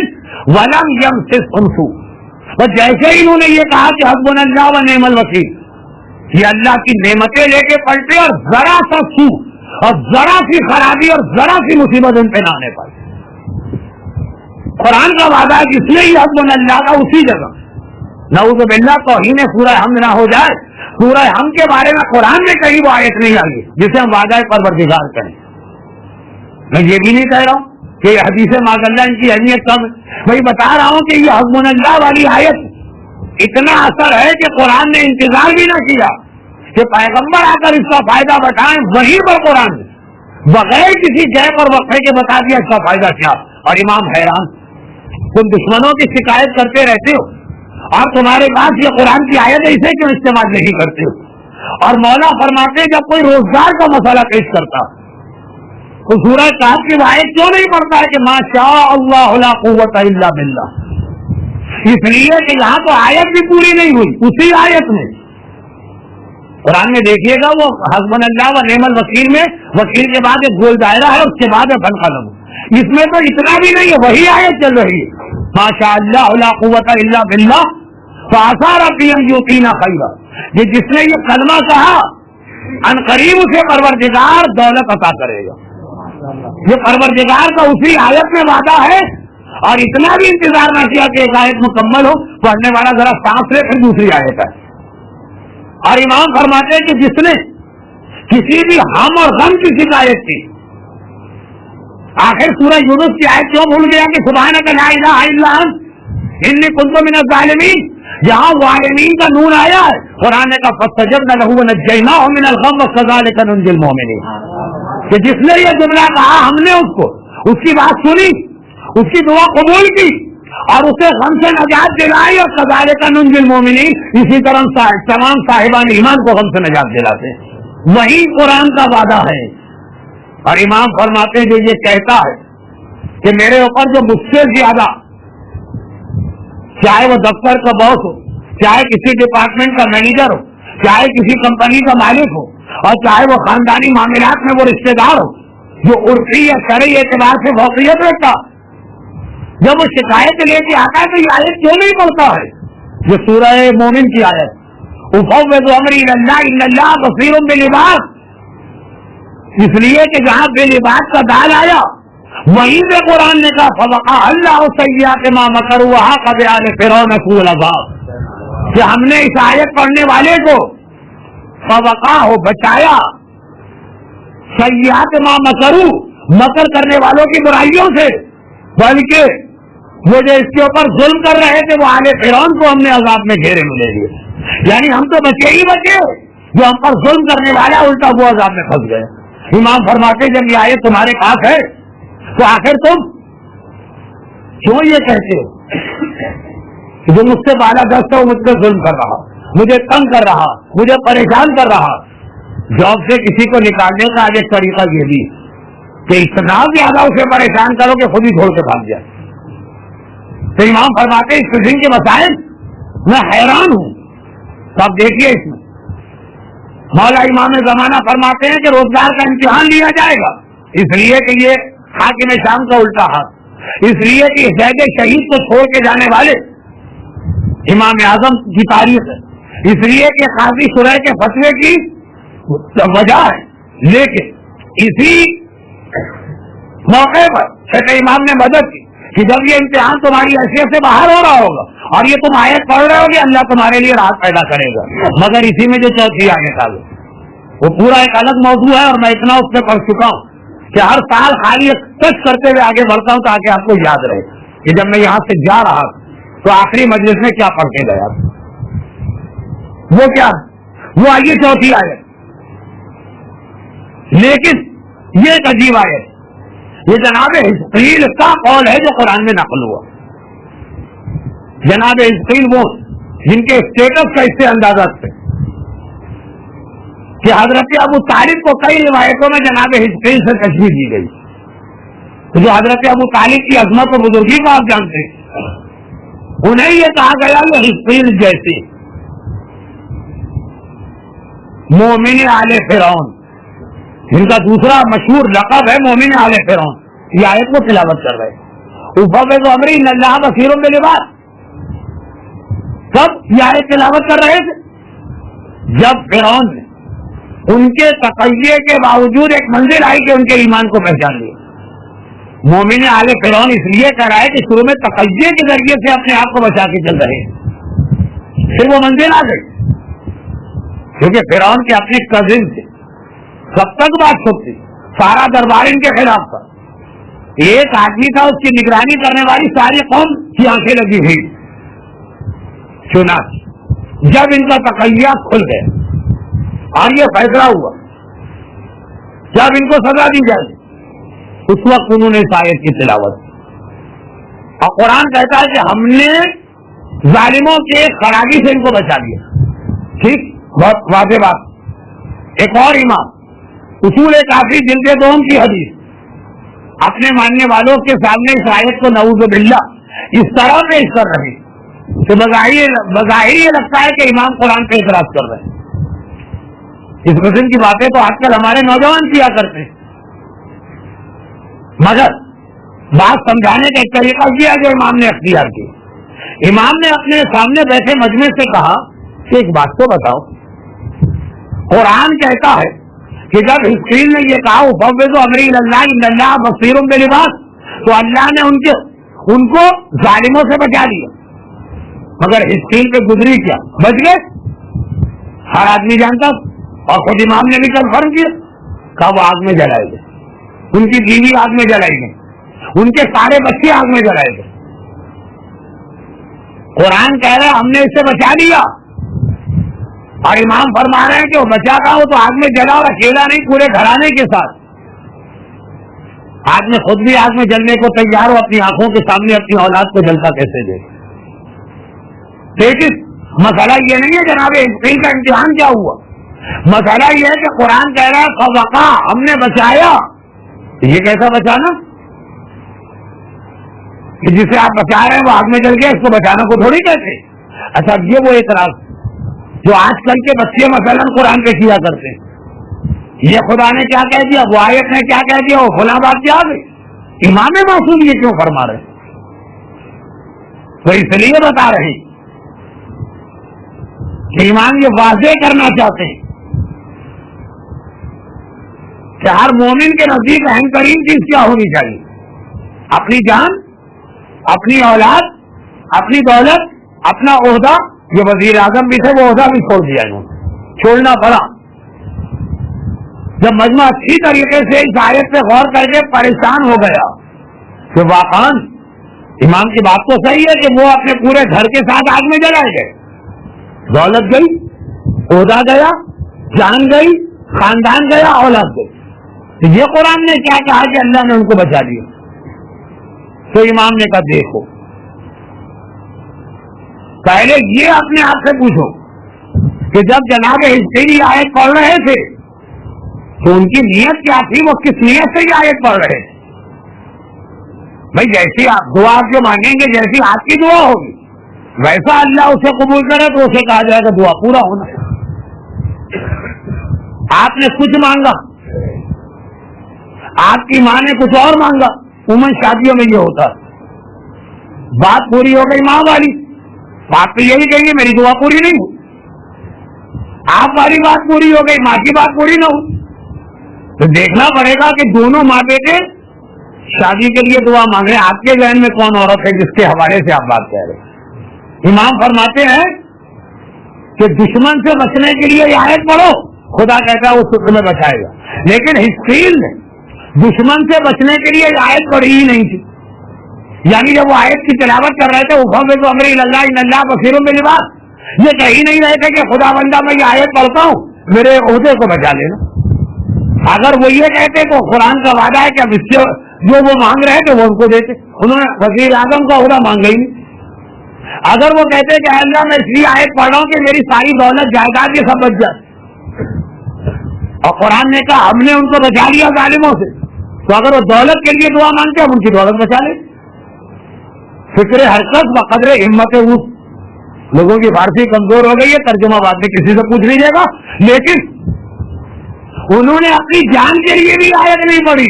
ولم یمسسہم سوء، اور جیسے ہی انہوں نے یہ کہا کہ حسبنا اللہ ونعم الوکیل، یہ اللہ کی نعمتیں لے کے پلٹے اور ذرا سا سوء اور ذرا سی خرابی اور ذرا سی مصیبت ان پہ نہ آنے پائے۔ قرآن کا وعدہ ہے جس میں ہی حسبنا اللہ کا اسی جگہ، نعوذ باللہ توہین سورہ حمد نہ ہو جائے، سورہ حمد کے بارے میں قرآن میں کہیں وہ آیت نہیں آئی جسے ہم وعدہ پروردگار کریں۔ میں یہ بھی نہیں کہہ رہا ہوں کہ حدیث ماذ اللہ ان کی اہمیت کم ہے، میں بتا رہا ہوں کہ یہ حسبنا اللہ والی آیت اتنا اثر ہے کہ قرآن نے انتظار بھی نہ کیا، کہ پیغمبر آ کر اس کا فائدہ بتائیں، وہیں پر قرآن نے بغیر کسی گیپ اور وقفے کے بتا دیا اس کا فائدہ کیا. اور امام حیران، تم دشمنوں کی شکایت کرتے رہتے ہو اور تمہارے پاس یہ قرآن کی آیت ہے، اسے کیوں استعمال نہیں کرتے ہو؟ اور مولا فرماتے جب کوئی روزگار کا مسئلہ پیش کرتا تو سورہ کہف کی آیت کیوں نہیں پڑھتا ہے کہ ما شاء اللہ لا قوت الا باللہ؟ اس لیے کہ یہاں تو آیت بھی پوری نہیں ہوئی. اسی آیت میں قرآن میں دیکھیے گا وہ حسبنا اللہ و نعم الوکیل میں وکیل کے بعد ایک گول دائرہ ہے، اس کے بعد ہے فن قلم. اس میں تو اتنا بھی نہیں ہے، وہی آیت چل رہی ہے ما شاء اللہ لا قوت الا باللہ فعسى ربی ان یؤتینا خیرا. یہ جس نے یہ کلمہ کہا ان قریب اسے پروردگار دولت عطا کرے گا. یہ پروردگار کا اسی آیت میں وعدہ ہے. اور اتنا بھی انتظار نہ کیا کہ ایک آیت مکمل ہو، پڑھنے والا ذرا سانس لے پھر دوسری آیت ہے. اور امام فرماتے ہیں کہ جس نے کسی بھی ہم اور غم کی شکایت کی، آخر سورہ یونس کی آیت کیوں بھول گیا کہ سبحانک لا الہ الا انت انی کنت من الظالمین؟ جہاں ظالمین کا نون آیا ہے قرآن نے کہا فاستجبنا له ونجیناہ من الغم وکذالک ننجی المؤمنین. کہ جس نے یہ جملہ کہا ہم نے اس کی بات سنی، اس کی دعا قبول کی اور اسے غم سے نجات دلائی، اور کذالک ننجی المؤمنین، اسی طرح تمام صاحبان ایمان کو غم سے نجات دلاتے ہیں. وہی قرآن کا وعدہ ہے. اور امام فرماتے ہیں جو یہ کہتا ہے کہ میرے اوپر جو مجھ سے زیادہ، چاہے وہ دفتر کا باس ہو، چاہے کسی ڈپارٹمنٹ کا مینیجر ہو، چاہے کسی کمپنی کا مالک ہو، اور چاہے وہ خاندانی معاملات میں وہ رشتے دار ہو جو عرفی یا شرعی اعتبار سے فوقیت رکھتا، جب وہ شکایت لے کے آتا ہے تو یہ آیت کیوں نہیں پڑھتا ہے؟ یہ سورہ مومن کی آیت افوض امری الی اللہ ان اللہ بصیر بالعباد. اس لیے کہ جہاں بالعباد کا دال آیا وہیں پہ قرآن نے کہا فوقع اللہ سیئات ما مکروا وحاق بآل فرعون سوء العذاب. کہ ہم نے اس آیت پڑھنے والے کو فوقع ہو بچایا سیئات ما مکروا، مکر کرنے والوں کی برائیوں سے، بلکہ وہ جو اس کے اوپر ظلم کر رہے تھے وہ آل فرعون کو ہم نے عذاب میں گھیرے میں لے لیے. یعنی ہم تو بچے ہی بچے، جو ہم پر ظلم کرنے والا الٹا وہ عذاب میں پھنس گئے. امام فرماتے جب یہ آیت تمہارے پاس ہے تو آخر تم کیوں یہ کہتے ہو جو مجھ سے بالا دست ہے وہ مجھ سے ظلم کر رہا، مجھے تنگ کر رہا، مجھے پریشان کر رہا. جاب سے کسی کو نکالنے کا آج ایک طریقہ یہ بھی کہ اتنا زیادہ اسے پریشان کرو کہ خود ہی چھوڑ کے بھاگ جائے. تو امام فرماتے اس قسم کے مسائل میں حیران ہوں. تو آپ دیکھیے اس میں مولا امام زمانہ فرماتے ہیں کہ روزگار کا امتحان لیا جائے گا، اس لیے کہ یہ حاکم شام کا الٹا ہاتھ، اس لیے کہ زید شہید کو چھوڑ کے جانے والے امام اعظم کی تاریخ ہے، اس لیے کہ قاضی شرح کے فتوے کی وجہ ہے. لیکن اسی موقع پر چھٹے امام نے مدد کی کہ جب یہ امتحان تمہاری حیثیت سے باہر ہو رہا ہوگا اور یہ تم آیت پڑھ رہے ہو کہ اللہ تمہارے لیے راحت پیدا کرے گا، مگر اسی میں جو چوتھی آیت آ گئی وہ پورا ایک الگ موضوع ہے. اور میں اتنا اس پہ پڑھ چکا ہوں کہ ہر سال خالی ایک ٹچ کرتے ہوئے آگے بڑھتا ہوں تاکہ آپ کو یاد رہے کہ جب میں یہاں سے جا رہا تو آخری مجلس میں کیا پڑھ کے گیا. وہ کیا وہ آئیے چوتھی آیت. لیکن یہ ایک عجیب آیت، یہ جناب حزقیل کا قول ہے جو قرآن میں نقل ہوا. جناب حزقیل وہ جن کے اسٹیٹس کا اس سے اندازہ تھے کہ حضرت ابو طالب کو کئی روایتوں میں جناب حزقیل سے تشبیہ دی گئی. جو حضرت ابو طالب کی عظمت و بزرگی کو آپ جانتے ہیں، انہیں یہ کہا گیا کہ حزقیل جیسے مومن آل فرعون، جن کا دوسرا مشہور لقب ہے مومن آل فرعون، یہ آیت کو تلاوت کر رہے. افوض امری ان اللہ بصیر بالعباد. کب یہ آیت تلاوت کر رہے تھے؟ جب فرعون نے ان کے تقیے کے باوجود ایک منزل آئی کہ ان کے ایمان کو پہچان لیا. مومن آل فرعون اس لیے کر رہا ہے کہ شروع میں تقیے کے ذریعے سے اپنے آپ کو بچا کے چل رہے ہیں، پھر وہ منزل آ گئی کیونکہ فرعون کے اپنے کزن تھے، سب تک بات سنتی، سارا دربار ان کے خلاف تھا. ایک آدمی تھا، اس کی نگرانی کرنے والی ساری قوم کی آنکھیں لگی ہوئی. چنانچہ جب ان کا تقیہ کھل گیا اور یہ فیصلہ ہوا جب ان کو سزا دی جائے اس وقت انہوں نے اس آیت کی تلاوت کی. اور قرآن کہتا ہے کہ ہم نے ظالموں کے خرابی سے ان کو بچا دیا. ٹھیک, بہت واضح بات. ایک اور امام اصول کافی جلد 2 کی حدیث اپنے ماننے والوں کے سامنے اس آیت کو نعوذ باللہ اس طرح پیش کر رہے ہیں کہ بظاہر یہ لگتا ہے کہ امام قرآن پہ اعتراض کر رہے ہیں. اس قسم کی باتیں تو آج کل ہمارے نوجوان کیا کرتے ہیں, مگر بات سمجھانے کا ایک طریقہ کیا جو امام نے اختیار کیا. امام نے اپنے سامنے بیٹھے مجمع سے کہا کہ ایک بات تو بتاؤ, قرآن کہتا ہے کہ جب حزقیل نے یہ کہا افوض امری الی اللہ ان اللہ بصیر بالعباد, تو اللہ نے ان کو ظالموں سے بچا دیا. مگر حزقیل پہ گزری کیا, بچ گئے. ہر آدمی جانتا اور خود امام نے بھی کنفرم کیا, کہا وہ آگ میں جلائے گئے, ان کی بیوی آگ میں جلائی گئی, ان کے سارے بچے آگ میں جلائے گئے. قرآن کہہ رہا ہے ہم نے اس سے بچا دیا, اور امام فرما رہے ہیں کہ وہ بچا تھا وہ تو آگ میں جلا, اور اکیلا نہیں پورے گھرانے کے ساتھ. آج میں خود بھی آگ میں جلنے کو تیار ہو, اپنی آنکھوں کے سامنے اپنی اولاد کو جلتا کیسے دے. لیکن مسئلہ یہ نہیں ہے جناب حزقیل کا امتحان کیا ہوا, مسئلہ یہ ہے کہ قرآن کہہ رہا ہے فوقا ہم نے بچایا. یہ کیسا بچانا کہ جسے آپ بچا رہے ہیں وہ آگ میں جل گیا, اس کو بچانا کو تھوڑی کہتے. اچھا یہ وہ اعتراض جو آج کل کے بچے مثلا قرآن پہ کیا کرتے ہیں, یہ خدا نے کیا کہہ دیا, وہ آیت نے کیا کہہ دیا, وہ فلاں بات کیا آ گئی. امام معصوم یہ کیوں فرما رہے ہیں؟ تو اس لیے بتا رہے ہیں کہ امام یہ واضح کرنا چاہتے ہیں کہ ہر مومن کے نزدیک اہم ترین چیز کیا ہونی چاہیے, اپنی جان, اپنی اولاد, اپنی دولت, اپنا عہدہ. جو وزیر اعظم بھی تھے وہ عہدہ بھی چھوڑ دیا, انہوں نے چھوڑنا پڑا. جب مجمع اچھی طریقے سے اس آیت پہ غور کر کے پریشان ہو گیا کہ واقعاً امام کی بات تو صحیح ہے کہ وہ اپنے پورے گھر کے ساتھ آگ میں جلائے گئے, دولت گئی, عہدہ گیا, جان گئی, خاندان گیا, اولاد گئی. یہ قرآن نے کیا کہا کہ اللہ نے ان کو بچا دیا. تو امام نے کہا دیکھو پہلے یہ اپنے آپ سے پوچھو کہ جب جناب حزقیل یہ آیت پڑھ رہے تھے تو ان کی نیت کیا تھی, وہ کس نیت سے یہ آیت پڑھ رہے تھے. بھائی جیسی آپ دعا آپ جو مانگیں گے, جیسی آپ کی دعا ہوگی ویسا اللہ اسے قبول کرے تو اسے کہا جائے گا دعا پورا ہونا. آپ نے کچھ مانگا, آپ کی ماں نے کچھ اور مانگا, عموماً شادیوں میں یہ ہوتا ہے, بات پوری ہو گئی ماں والی, بات تو یہی کہیں گے میری دعا پوری نہیں ہوئی. آپ والی بات پوری ہو گئی, ماں کی بات پوری نہ ہوئی, تو دیکھنا پڑے گا کہ دونوں ماں بیٹے شادی کے لیے دعا مانگ رہے ہیں. آپ کے ذہن میں کون عورت ہے جس کے حوالے سے آپ بات کہہ رہے ہیں؟ امام فرماتے ہیں کہ دشمن سے بچنے کے لیے یہ آیت پڑھو, خدا کہتا ہے وہ سکھ میں بچائے گا. لیکن حزقیل نے دشمن سے بچنے کے لیے یہ آیت پڑھی ہی نہیں تھی. یعنی جب وہ آیت کی تلاوت کر رہے تھے افوض امری الی اللہ ان اللہ بصیر بالعباد, یہ کہہ ہی نہیں رہے تھے کہ خدا بندہ میں یہ آیت پڑھتا ہوں میرے عہدے کو بچا لینا. اگر وہ یہ کہتے تو قرآن کا وعدہ ہے کہ اب اس سے جو وہ مانگ رہے تھے وہ ان کو دیتے. انہوں نے وزیر اعظم کا عہدہ مانگا ہی نہیں. اگر وہ کہتے کہ اللہ میں اس لیے آیت پڑھ رہا ہوں کہ میری ساری دولت جائیداد یہ سب بچ جائے, اور قرآن نے کہا ہم نے ان کو بچا لیا ظالموں سے, تو اگر وہ دولت کے لیے دعا مانگتے ہم ان کی دولت بچا لیں. فکر حرکت و قدر ہمت اس لوگوں کی فارسی کمزور ہو گئی ہے, ترجمہ بعد میں کسی سے پوچھ لیجیے گا. لیکن انہوں نے اپنی جان کے لیے بھی آیت نہیں پڑھی,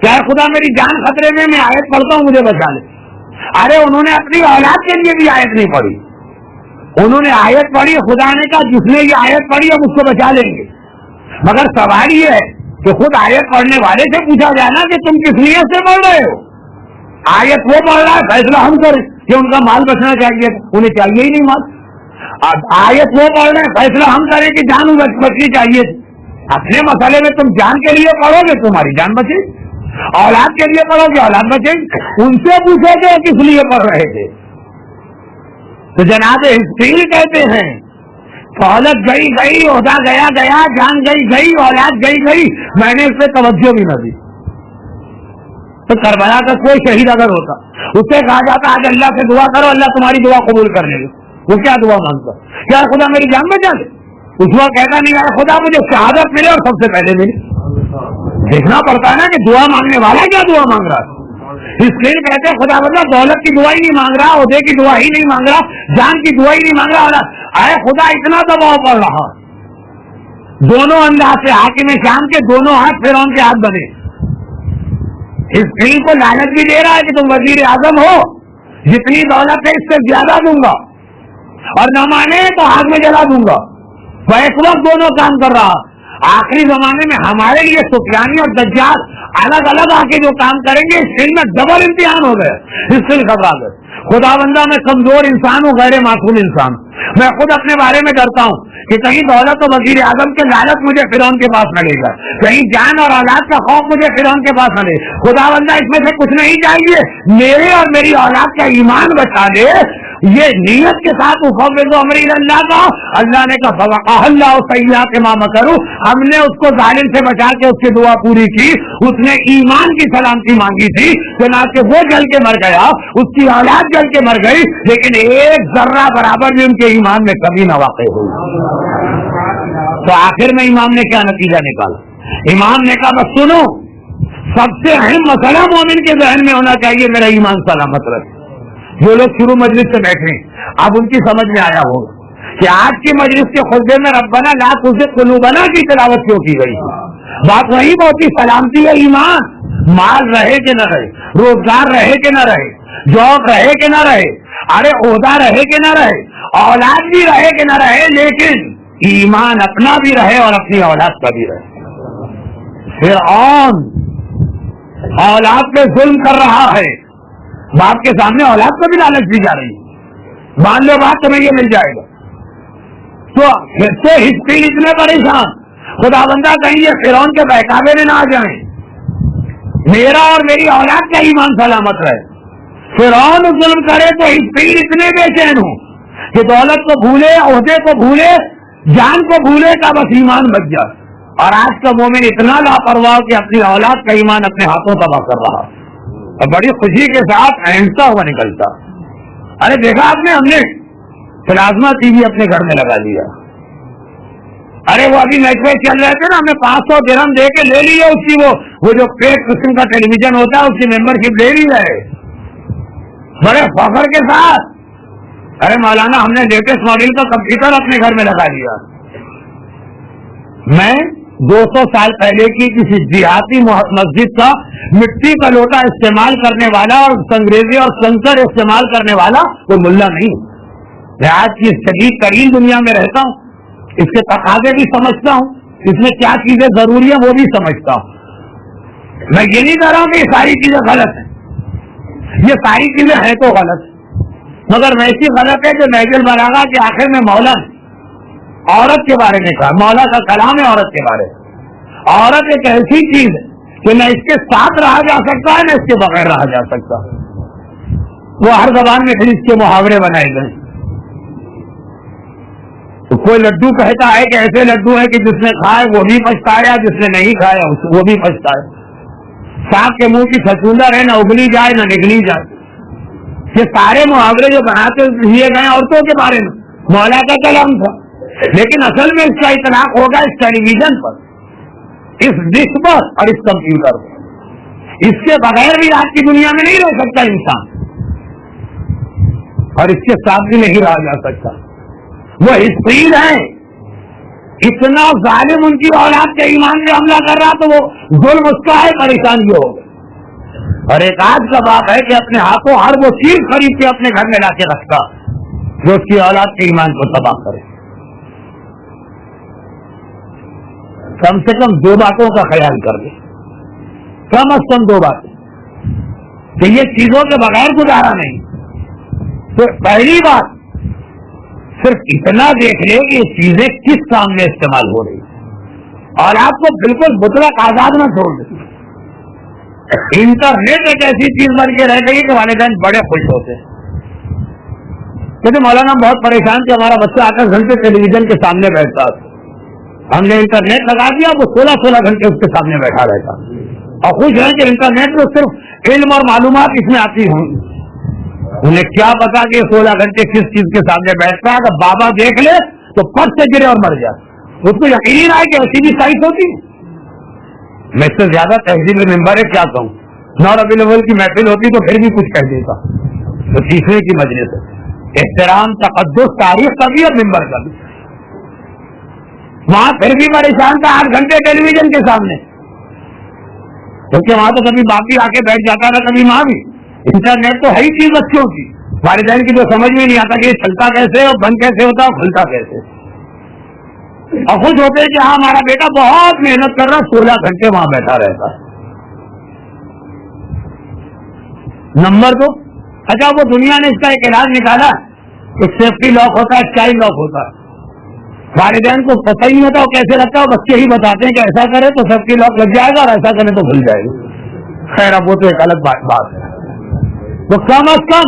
چاہے خدا میری جان خطرے میں آیت پڑھتا ہوں مجھے بچا لے. ارے انہوں نے اپنی اولاد کے لیے بھی آیت نہیں پڑھی, انہوں نے آیت پڑھی, خدا نے کہا جس نے یہ آیت پڑھی ہم اس کو بچا لیں گے. مگر سوال یہ ہے کہ خود آیت پڑھنے والے سے پوچھا جائے نا کہ تم کس نیت سے پڑھ رہے ہو. آیت وہ پڑھ رہا ہے, فیصلہ ہم کریں کہ ان کا مال بچنا چاہیے, انہیں چاہیے ہی نہیں مال. آیت وہ پڑھ رہے ہیں, فیصلہ ہم کریں کہ جان بچنی چاہیے. اپنے مسئلے میں تم جان کے لیے پڑھو گے تمہاری جان بچے, اولاد کے لیے پڑھو گے اولاد بچے. ان سے پوچھو گے کس لیے پڑھ رہے تھے. تو جناب حزقیل کہتے ہیں دولت گئی گئی، عہدہ گیا گیا، جان گئی گئی، اولاد گئی گئی، میں نے اس پہ توجہ بھی نہ دی. تو کربلا کا کوئی شہید اگر ہوتا اس سے کہا جاتا آج اللہ سے دعا کرو، اللہ تمہاری دعا قبول کر لے گا، وہ کیا دعا مانگتا؟ کیا خدا میری جان بچا دے؟ اس وقت کہتا نہیں یار خدا مجھے شہادت ملے اور سب سے پہلے ملے. دیکھنا پڑتا ہے نا کہ دعا مانگنے والا کیا دعا مانگ رہا ہے. اس لیے کہتے ہیں خدا بندہ دولت کی دعا ہی نہیں مانگ رہا، عہدے کی دعا ہی نہیں مانگ رہا، جان کی دعا ہی نہیں مانگ رہا. اے خدا اتنا دباؤ پڑ رہا، دونوں انداز سے حاکم شام کے دونوں ہاتھ فرعون کے ہاتھ بنے. اس دل کو لعنت بھی دے رہا ہے کہ تم وزیر اعظم ہو، جتنی دولت ہے اس سے زیادہ دوں گا، اور نہ مانے تو آگ میں جلا دوں گا. وہ ایک وقت دونوں کام کر رہا. آخری زمانے میں ہمارے لیے سفیانی اور دجال الگ الگ آ کے جو کام کریں گے اس دل میں ڈبل امتحان ہو گئے. اس سے گھبرا گئے. خدا بندہ میں کمزور انسان ہوں، غیر معصوم انسان. میں خود اپنے بارے میں ڈرتا ہوں کہ کہیں دولت و وزیر اعظم کے لالچ مجھے فرعون کے پاس نہ لے گا، کہیں جان اور اولاد کا خوف مجھے فرعون کے پاس نہ لے. خدا بندہ اس میں سے کچھ نہیں چاہیے، میرے اور میری اولاد کا ایمان بچا دے. یہ نیت کے ساتھ افوض امری اللہ کا. اللہ نے کہا فوقاہ اللہ سیئات ما مکروا، ہم نے اس کو ظالم سے بچا کے اس کی دعا پوری کی. اس نے ایمان کی سلامتی مانگی تھی، چنانچہ وہ جل کے مر گیا، اس کی اولاد جل کے مر گئی، لیکن ایک ذرہ برابر بھی ان کے ایمان میں کبھی نہ واقع ہوئی. تو آخر میں امام نے کیا نتیجہ نکالا؟ امام نے کہا بس سنو، سب سے اہم مسئلہ مومن کے ذہن میں ہونا چاہیے میرا ایمان سلامت رہے. جو لوگ شروع مجلس سے بیٹھے ہیں اب ان کی سمجھ میں آیا ہوگا کہ آج کی مجلس کے خطبے میں ربنا لا تزغ قلوبنا کی تلاوت کیوں کی گئی. بات وہی بہت ہی سلامتی ہے. ایمان، مال رہے کہ نہ رہے، روزگار رہے کہ نہ رہے، جاب رہے کہ نہ رہے، ارے عہدہ رہے کہ نہ رہے، اولاد بھی رہے کہ نہ رہے، لیکن ایمان اپنا بھی رہے اور اپنی اولاد کا بھی رہے. فرعون اولاد پہ ظلم کر رہا ہے، باپ کے سامنے اولاد کو بھی لالچ دی جا رہی ہے، مان لو بات تمہیں یہ مل جائے گا. تو ہسٹری اتنے پریشان، خدا بندہ کہیں یہ فرعون کے بہکاوے میں نہ آ جائیں، میرا اور میری اولاد کا ایمان سلامت رہے. فرعون ظلم کرے تو ہسٹری اتنے بے چین ہوں کہ دولت کو بھولے، عہدے کو بھولے، جان کو بھولے کا بس ایمان بچ جائے. اور آج کا مومن اتنا لاپرواہ کہ اپنی اولاد کا ایمان اپنے ہاتھوں تباہ کر رہا اور بڑی خوشی کے ساتھ اہنتا ہوا نکلتا. ارے دیکھا آپ نے، ہم نے پلازما ٹی وی اپنے گھر میں لگا لیا. ارے وہ ابھی میچ ویچ چل رہے تھے نا، ہم نے 500 درہم دے کے لے لی ہے اس کی، وہ جو پیڈ قسم کا ٹیلی ویژن ہوتا ہے اس کی ممبر شپ لے لی ہے بڑے فخر کے ساتھ. ارے مولانا ہم نے لیٹسٹ ماڈل کا کمپیوٹر اپنے گھر میں لگا لیا. میں 200 سال پہلے کی کسی دیہاتی مسجد کا مٹی کا لوٹا استعمال کرنے والا اور سنگریزی اور کنکر استعمال کرنے والا کوئی ملا نہیں. میں آج کی شدید ترین دنیا میں رہتا ہوں، اس کے تقاضے بھی سمجھتا ہوں، اس میں کیا چیزیں ضروری ہیں وہ بھی سمجھتا ہوں. میں یہ نہیں کہہ رہا ہوں کہ یہ ساری چیزیں غلط ہیں، یہ ساری چیزیں ہیں تو غلط، مگر ویسی غلط ہے کہ نہج البلاغہ کے آخر میں مولا عورت کے بارے میں کہا. مولا کا کلام ہے عورت کے بارے میں. عورت ایک ایسی چیز ہے کہ نہ اس کے ساتھ رہا جا سکتا ہے نہ اس کے بغیر رہا جا سکتا. وہ ہر زبان میں پھر اس کے محاورے بنائے گئے. تو کوئی لڈو کہتا ہے کہ ایسے لڈو ہے کہ جس نے کھائے وہ بھی پچھتایا، جس نے نہیں کھایا وہ بھی پچھتایا. سانپ کے منہ کی چھچوندر ہے، نہ اگلی جائے نہ نگلی جائے. یہ سارے محاورے جو بناتے لیے گئے عورتوں کے بارے میں مولا کا کلام تھا، لیکن اصل میں اس کا اطلاق ہوگا اس ٹیلی ویژن پر، اس ڈش پر اور اس کمپیوٹر پر. اس کے بغیر بھی آج کی دنیا میں نہیں رہ سکتا انسان، اور اس کے ساتھ بھی نہیں رہا جا سکتا. وہ اسپیڈ ہے، اتنا ظالم ان کی اولاد کے ایمان میں حملہ کر رہا تو وہ ظلم اس کا ہے، پریشان بھی ہوگا. اور ایک آج کا باپ ہے کہ اپنے ہاتھوں ہر وہ چیز خرید کے اپنے گھر میں لا کے رکھتا جو اس کی اولاد کے ایمان کو تباہ کرے. کم سے کم 2 باتوں کا خیال کر لے، کم از کم 2 باتیں کہ یہ چیزوں کے بغیر گزارا نہیں. تو پہلی بات صرف اتنا دیکھ لے کہ یہ چیزیں کس کام میں استعمال ہو رہی اور آپ کو بالکل مطلق آزاد نہ چھوڑ دیں. انٹرنیٹ ایک ایسی چیز بن کے رہ گئی کہ والدین بڑے خوش ہوتے ہیں. کہتے مولانا بہت پریشان تھے، ہمارا بچہ 8 گھنٹے ٹیلی ویژن کے سامنے بیٹھتا، ہم نے انٹرنیٹ لگا دیا، وہ 16 گھنٹے اس کے سامنے بیٹھا رہتا، اور خوش ہے کہ انٹرنیٹ میں صرف علم اور معلومات اس میں آتی ہوں. انہیں کیا پتا کہ 16 گھنٹے کس چیز کے سامنے بیٹھتا ہے. اگر بابا دیکھ لے تو پٹ سے گرے اور مر جائے. اس کو یقین نہ ہے کہ ایسی بھی سائٹ ہوتی. میں اس سے زیادہ تہذیب ممبر ہے کیا کہوں. 9 ربیع الاول کی محفل ہوتی تو پھر بھی کچھ کہہ دیتا. تو تیسرے کی مجلس ہے، احترام تقدس تاریخ کا بھی اور ممبر کا بھی. وہاں پھر بھی پریشان تھا 8 گھنٹے ٹیلی ویژن کے سامنے، کیونکہ وہاں تو کبھی باپ بھی آ کے بیٹھ جاتا تھا، کبھی ماں بھی. انٹرنیٹ تو ہے ہی چیز بچوں کی، والدین کی تو سمجھ میں نہیں آتا کہ یہ چلتا کیسے اور بند کیسے ہوتا اور کھلتا کیسے. اور خوش ہوتے کہ ہاں ہمارا بیٹا بہت محنت کر رہا، 16 گھنٹے وہاں بیٹھا رہتا. نمبر 2، اچھا وہ دنیا نے اس کا ایک علاج نکالا، ایک سیفٹی لاک ہوتا ہے، چائلڈ لاک ہوتا ہے. والدین کو پتہ ہی نہیں ہوتا وہ کیسے رکھتا ہے، بچے ہی بتاتے ہیں کہ ایسا کرے تو سیفٹی لاک لگ جائے گا اور ایسا کرے تو کھل جائے گا. خیر اب وہ تو ایک الگ بات ہے. تو کم از کم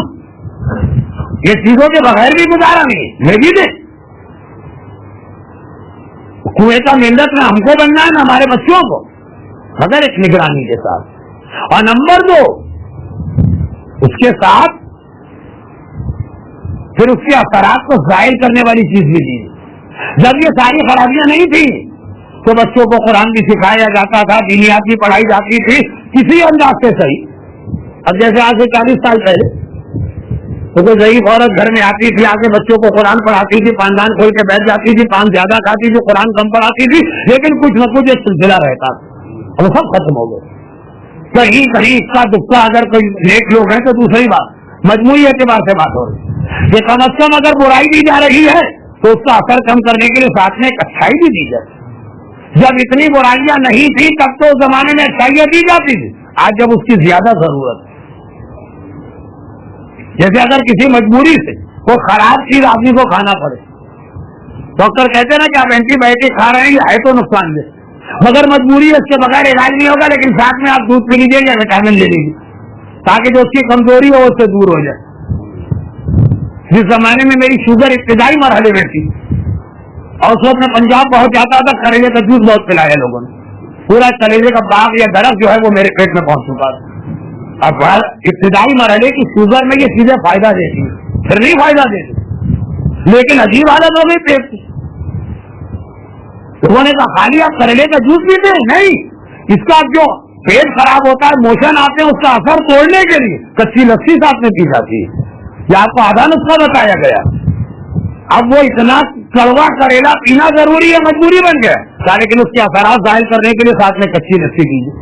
یہ چیزوں کے بغیر بھی گزارا نہیں. میں بھی دے کنویں کا محنت میں ہم کو بننا ہے نا ہمارے بچوں کو، مگر ایک نگرانی کے ساتھ. اور نمبر 2، اس کے ساتھ پھر اس کے اثرات کو ظاہر کرنے والی چیز بھی دی. جب یہ ساری خرابیاں نہیں تھی تو بچوں کو قرآن بھی سکھایا جاتا تھا، دینیات بھی پڑھائی جاتی تھی کسی انداز سے صحیح. اب جیسے آج سے 40 سال پہلے تو کوئی ضعیف عورت گھر میں آتی تھی، آگے بچوں کو قرآن پڑھاتی تھی، پاندان کھول کے بیٹھ جاتی تھی، پان زیادہ کھاتی تھی، قرآن کم پڑھاتی تھی، لیکن کچھ نہ کچھ ایک سلسلہ رہتا تھا. وہ سب ختم ہو گئے. کہیں کہیں اس کا دکھا اگر کوئی نیک لوگ ہیں تو دوسری بات، مجموعی اعتبار سے بات ہو رہی ہے کہ کم از کم اگر برائی دی جا رہی ہے تو اس کا اثر کم کرنے کے لیے ساتھ میں ایک اچھائی بھی دی جاتی. جب اتنی برائیاں نہیں تھی تب تو اس زمانے میں اچھائیاں دی جاتی تھی. آج جب اس کی زیادہ ضرورت ہے، جیسے اگر کسی مجبوری سے وہ خراب چیز آدمی کو کھانا پڑے، ڈاکٹر کہتے ہیں نا کہ آپ اینٹی بایوٹک کھا رہے ہیں یہ ہے تو نقصان دہ، مگر مجبوری ہے، اس کے بغیر علاج نہیں ہوگا، لیکن ساتھ میں آپ دودھ پی لیجیے یا وٹامن لے لیجیے تاکہ جو اس کی کمزوری ہو اس سے دور ہو جائے. جس زمانے میں میری شوگر ابتدائی مرحلے میں تھی اور اس وقت میں پنجاب پہنچ جاتا تھا، کریلے کا جوس بہت پلایا لوگوں نے، پورا کریلے کا باغ یا درخت جو ہے وہ میرے پیٹ میں پہنچ چکا تھا. اب ابتدائی مرحلے کی شوگر میں یہ چیزیں فائدہ دیتی ہیں، پھر نہیں فائدہ دیتی، لیکن عجیب حالت ہو گئی پیٹ کی. لوگوں نے کہا خالی آپ کریلے کا جوس پیتے ہیں؟ نہیں، اس کا جو پیٹ خراب ہوتا ہے، موشن آتے ہیں، اس کا اثر توڑنے کے لیے کچی لسی ساتھ میں پی جاتی ہے. یہ آپ کو آدھا نسخہ بتایا گیا. اب وہ اتنا کڑوا کریلا پینا ضروری ہے، مجبوری بن گیا، لیکن اس کے اثرات ظاہر کرنے کے لیے ساتھ میں کچی لسی پیجیے.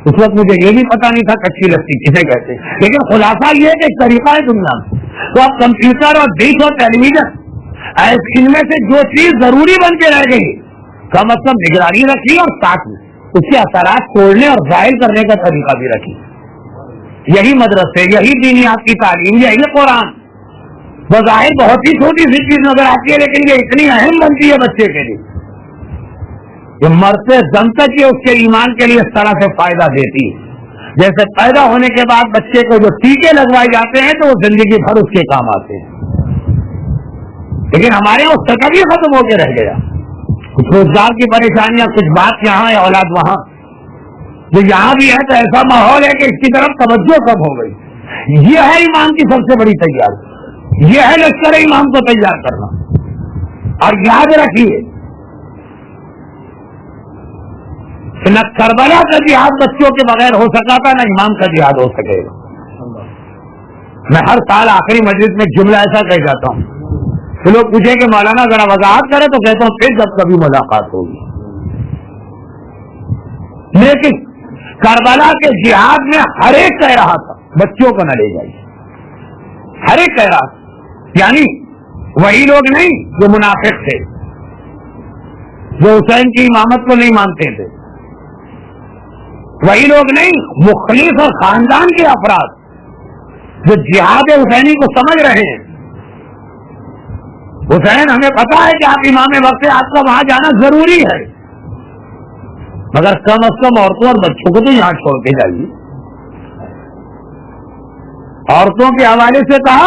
اس وقت مجھے یہ بھی پتا نہیں تھا کچی لسی کسے کہتے، لیکن خلاصہ یہ کہ ایک طریقہ ہے دنیا میں. تو اب کمپیوٹر اور ڈش اور ٹیلی ویژن، ان میں سے جو چیز ضروری بن کے رہ گئی کم از کم نگرانی رکھی اور ساتھ میں اس کے اثرات توڑنے اور ظاہر کرنے کا طریقہ بھی رکھی. یہی مدرسے، یہی دینیات کی تعلیم، یہی قرآن بظاہر بہت ہی چھوٹی سی چیز نظر آتی ہے، لیکن یہ اتنی اہم بنتی ہے بچے کے لیے، یہ مرتے دم تک یہ اس کے ایمان کے لیے اس طرح سے فائدہ دیتی ہے. جیسے پیدا ہونے کے بعد بچے کو جو ٹیکے لگوائے جاتے ہیں تو وہ زندگی بھر اس کے کام آتے ہیں، لیکن ہمارے یہاں اس کا کبھی ختم ہو کے رہ گیا. کچھ روزگار کی پریشانیاں، کچھ بات یہاں ہے، اولاد وہاں. جو یہاں بھی ہے تو ایسا ماحول ہے کہ اس کی طرف توجہ کم ہو گئی. یہ ہے ایمان کی سب سے بڑی تیاری، یہ ہے لشکر ایمان کو تیار کرنا. اور یاد رکھیے نہ کربلا کا جہاد بچوں کے بغیر ہو سکا تھا، نہ امام کا جہاد ہو سکے گا. میں ہر سال آخری مجلس میں جملہ ایسا کہہ جاتا ہوں، تو لوگ پوچھیں کہ مولانا ذرا وضاحت کرے، تو کہتا ہوں پھر جب کبھی ملاقات ہوگی. لیکن کربلا کے جہاد میں ہر ایک کہہ رہا تھا بچوں کو نہ لے جائیے، ہر ایک کہہ رہا تھا. یعنی وہی لوگ نہیں جو منافق تھے، جو حسین کی امامت کو نہیں مانتے تھے، وہی لوگ نہیں مخلص اور خاندان کے افراد جو جہاد حسینی کو سمجھ رہے ہیں. حسین ہمیں پتا ہے کہ آپ امام وقت ہے، آپ کا وہاں جانا ضروری ہے، مگر کم از کم عورتوں اور بچوں کو تو یہاں چھوڑ کے جائیے. عورتوں کے حوالے سے کہا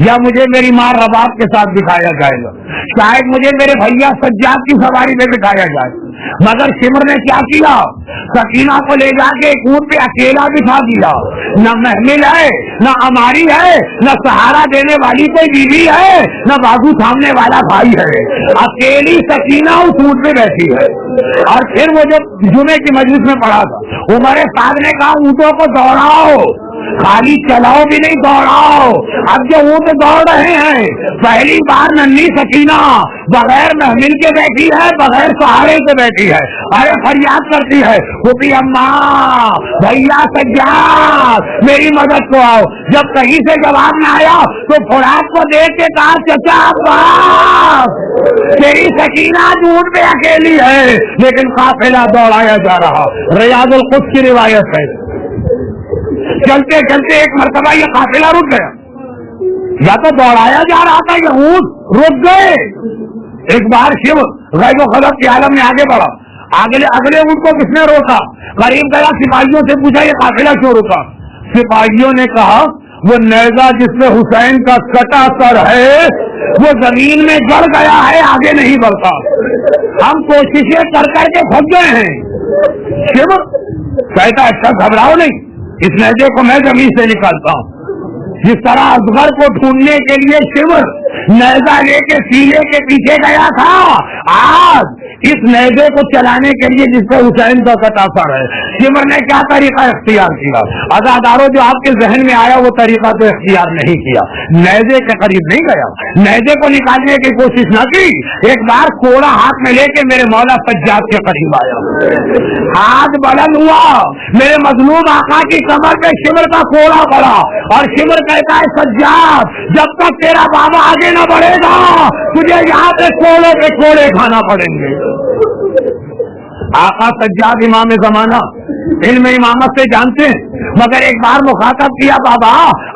یا مجھے میری ماں رباب کے ساتھ دکھایا جائے گا, شاید مجھے میرے بھیا سجاد کی سواری میں دکھایا جائے. مگر شمر نے کیا کیا, سکینہ کو لے جا کے ایک اونٹ پہ اکیلا بٹھا دیا. نہ محمل ہے, نہ اماری ہے, نہ سہارا دینے والی کوئی بیوی ہے, نہ بازو تھامنے والا بھائی ہے. اکیلی سکینہ اس اونٹ پہ بیٹھی ہے. اور پھر وہ جو جمعے کی مجلس میں پڑھا تھا, عمر سعد نے کہا اونٹوں کو دوڑاؤ, خالی چلاؤ بھی نہیں, دوڑاؤ. اب جو اونٹ دوڑ رہے ہیں, پہلی بار ننھی سکینہ بغیر محمل کے بیٹھی ہے, بغیر سہارے کے بیٹھی ہے. ارے فریاد کرتی ہے, پھوپھی اماں, بھیا سجاد, میری مدد کو آؤ. جب کہیں سے جواب نہ آیا تو فراق کو دیکھ کے کہا, چچا عباس, تیری سکینہ اونٹ پہ اکیلی ہے, لیکن قافلہ دوڑایا جا رہا. ریاض القدس کی روایت ہے, چلتے چلتے ایک مرتبہ یہ قافلہ رک گیا. یا تو دوڑایا جا رہا تھا, یہ اونٹ رک گئے. ایک بار شیو غیب و خلق کے عالم میں آگے بڑھا. اگلے اونٹ کو کس نے روکا؟ قریب گیا, سپاہیوں سے پوچھا یہ قافلہ کیوں رکا؟ سپاہیوں نے کہا وہ نیزہ جس میں حسین کا کٹا سر ہے وہ زمین میں گڑ گیا ہے, آگے نہیں بڑھتا. ہم کوششیں کر کر کے پھنس گئے ہیں. شیو کہتا اچھا گھبراؤ نہیں, اس نیزے کو میں زمین سے نکالتا ہوں. جس طرح اصغر کو ڈھونڈنے کے لیے شیور نیزہ لے کے سینے کے پیچھے گیا تھا, آج اس نیزے کو چلانے کے لیے جس سے حسین کا کٹافر ہے, شیور نے کیا طریقہ اختیار کیا؟ عزاداروں, جو آپ کے ذہن میں آیا وہ طریقہ تو اختیار نہیں کیا. نیزے کے قریب نہیں گیا, نیزے کو نکالنے کی کوشش نہ کی. ایک بار کوڑا ہاتھ میں لے کے میرے مولا سجاد کے قریب آیا, ہاتھ بلند ہوا, میرے مظلوم آقا کی کمر پہ شیور کا کوڑا پڑا, اور شیور کہتا ہے سجاد, جب تک تیرا بابا آگے نہ بڑھے گا تجھے یہاں پہ کوڑے پہ کوڑے کھانا پڑیں گے. آقا سجاد امام زمانہ, علم امامت سے جانتے ہیں, مگر ایک بار مخاطب کیا, بابا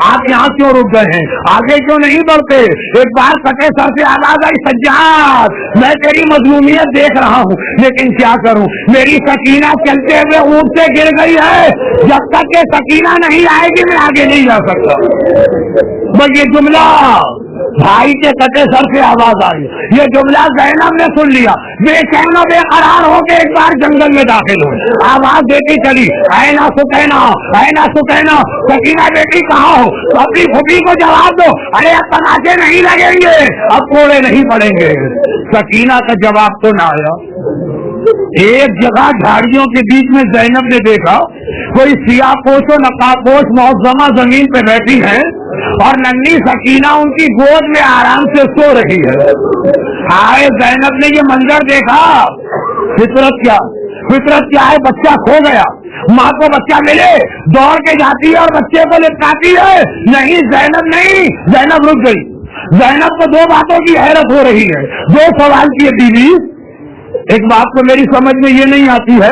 آپ یہاں کیوں رک گئے ہیں, آگے کیوں نہیں بڑھتے؟ ایک بار کٹے سر سے آواز آئی, سجاد میں تیری مظلومیت دیکھ رہا ہوں, لیکن کیا کروں, میری سکینہ چلتے ہوئے اونٹ سے گر گئی ہے, جب تک کہ سکینہ نہیں آئے گی میں آگے نہیں جا سکتا. بس یہ جملہ بھائی کے کٹے سر سے آواز آئی, یہ جملہ زینب نے سن لیا, بے چین و بے قرار ہو کے ایک بار جنگل میں داخل ہوئے. آواز دیتی چلی, اینا سکینہ, اینا سکینہ, سکینہ بیٹی کہاں ہو؟ تو اپنی پھوپھی کو جواب دو. ارے اب تماچے نہیں لگیں گے, اب کوڑے نہیں پڑیں گے. سکینہ کا جواب تو نہ آیا. ایک جگہ جھاڑیوں کے بیچ میں زینب نے دیکھا کوئی سیاہ پوش و نقاب پوش معظمہ زمین پہ بیٹھی ہے, اور ننھی سکینہ ان کی گود میں آرام سے سو رہی ہے. ہائے, زینب نے یہ منظر دیکھا, فطرت کیا ہے, بچہ کھو گیا, ماں کو بچہ ملے دوڑ کے جاتی ہے اور بچے کو لٹکاتی ہے. نہیں زینب نہیں, زینب رک گئی. زینب کو دو باتوں کی حیرت ہو رہی ہے, دو سوال کیے بیوی. ایک بات تو میری سمجھ میں یہ نہیں آتی ہے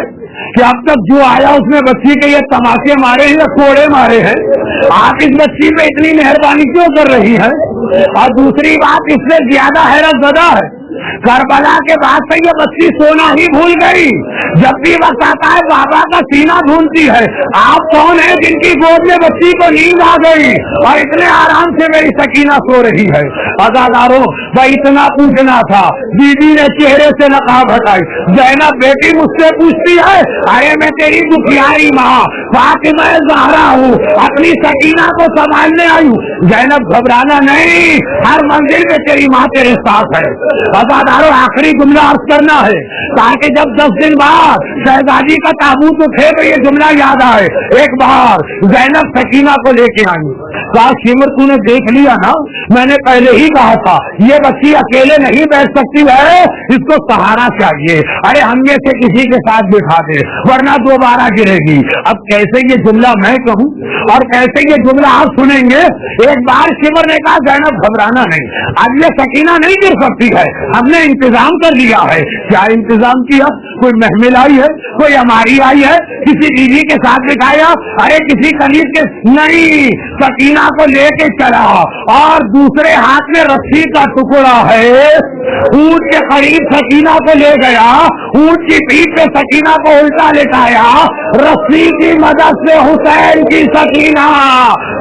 کہ اب تک جو آیا اس نے بچی کے یہ تماشے مارے ہیں یا کوڑے مارے ہیں, آپ اس بچی پہ اتنی مہربانی کیوں کر رہی ہیں؟ اور دوسری بات اس سے زیادہ حیرت زدہ ہے, کربلا کے بعد سے یہ بچی سونا ہی بھول گئی. جب بھی وقت آتا ہے بابا کا سینہ ڈھونڈتی ہے. آپ کون ہیں جن کی گود میں بچی کو نیند آ گئی اور اتنے آرام سے میری سکینہ سو رہی ہے؟ عزاداروں, بھائی اتنا پوچھنا تھا. بیوی نے چہرے سے نقاب ہٹائی. زینب بیٹی مجھ سے پوچھتی ہے, ارے میں تیری دکھیاری ماں فاطمہ زہرا ہوں, اپنی سکینہ کو سنبھالنے آئی ہوں. زینب گھبرانا نہیں, ہر منزل میں تیری ماں تیرے ساتھ ہے. عزاداروں, آخری جملہ عرض کرنا ہے تاکہ جب 10 دن بعد شہزادی کا تابوت اٹھے تو یہ جملہ یاد آئے. ایک بار زینب سکینہ کو لے کے آئی, کہا شمر تو نے دیکھ لیا نا, میں نے پہلے ہی کہا تھا یہ بچی اکیلے نہیں بیٹھ سکتی ہے, اس کو سہارا چاہیے. ارے ہم میں سے کسی کے ساتھ بٹھا دے ورنہ دوبارہ گرے گی. اب کیسے یہ جملہ میں کہوں اور کیسے یہ جملہ آپ سنیں گے؟ ایک بار شمر نے کہا زینب گھبرانا نہیں, اب یہ سکینہ نہیں گر سکتی ہے, ہم نے انتظام کر لیا ہے. کیا انتظام کیا؟ کوئی محمل آئی ہے, کوئی ہماری آئی ہے, کسی بیوی کے ساتھ بٹھایا, ارے کسی قریب کے نہیں, سکینہ کو لے کے چلا اور دوسرے ہاتھ میں رسی کا ٹکڑا ہے, اونٹ کے قریب سکینہ کو لے گیا, اونٹ کی پیٹھ پہ سکینہ کو الٹا لٹایا, رسی کی مدد سے حسین کی سکینہ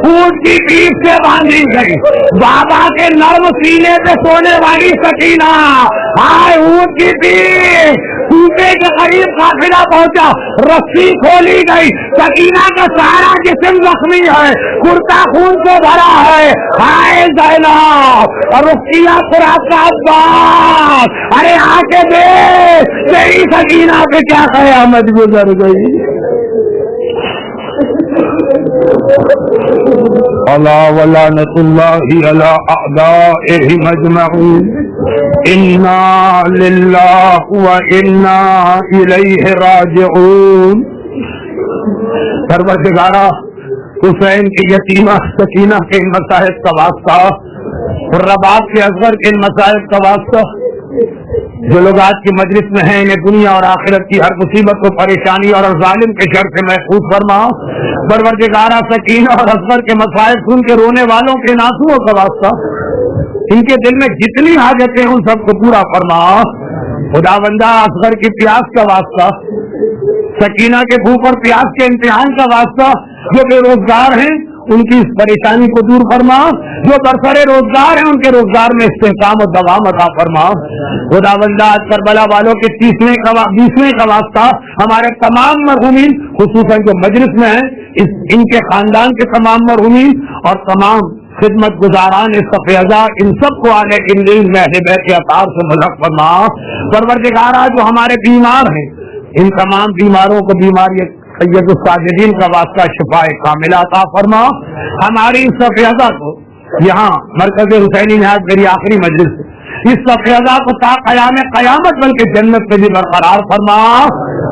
اونٹ کی پیٹھ سے باندھی گئی, بابا کے نرم سینے پہ سونے والی سکینہ ہائے اونٹ کی پیٹھ کوفے کے قریب قافلہ پہنچا, رسی کھولی گئی, سکینہ کا سارا جسم زخمی ہے, کرتا خون سے بھرا ہے, ہائے زینب اور رقیہ خراب کا عباس, ارے آ کے دیکھ تیری سکینہ پہ کیا قیامت گزر گئی. الا ولعنۃ اللہ علی اعدائہم اجمعین, انا للہ وانا الیہ راجعون. پروردگارا حسین کی یتیمہ سکینہ کے ان مصائب کا واسطہ, رباب کے اصغر کے ان مصائب کا واسطہ, جو لوگ آج کی مجلس میں ہیں انہیں دنیا اور آخرت کی ہر مصیبت و پریشانی اور ظالم کے شر سے محفوظ فرما. پروردگارا سکینہ اور اصغر کے مصائب سن کے رونے والوں کے آنسوؤں کا واسطہ, ان کے دل میں جتنی حاجتیں ان سب کو پورا فرما. خداوندہ اصغر کی پیاس کا واسطہ, سکینہ کے بھوک اور پیاس کے امتحان کا واسطہ, جو بے روزگار ہیں ان کی اس پریشانی کو دور فرما, جو برسر روزگار ہیں ان کے روزگار میں استحکام و دوام عطا فرما. خداوندہ آج کربلا والوں کے 20ویں کا واسطہ ہمارے تمام مرحومین, خصوصاً جو مجلس میں ہیں ان کے خاندان کے تمام مرحومین اور تمام خدمت گزاران صفیزہ, ان سب کو آنے کے لیے اہل بیت کے اطہار سے ملحق فرما. پروردگارا جو ہمارے بیمار ہیں ان تمام بیماروں کو بیماری سید الساجدین کا واسطہ شفاء کاملہ عطا فرما. ہماری صفیزہ کو یہاں مرکز حسینی میں آج میری آخری مجلس ہے, اس صفیزہ کو تا قیام قیامت بلکہ جنت میں بھی برقرار فرما.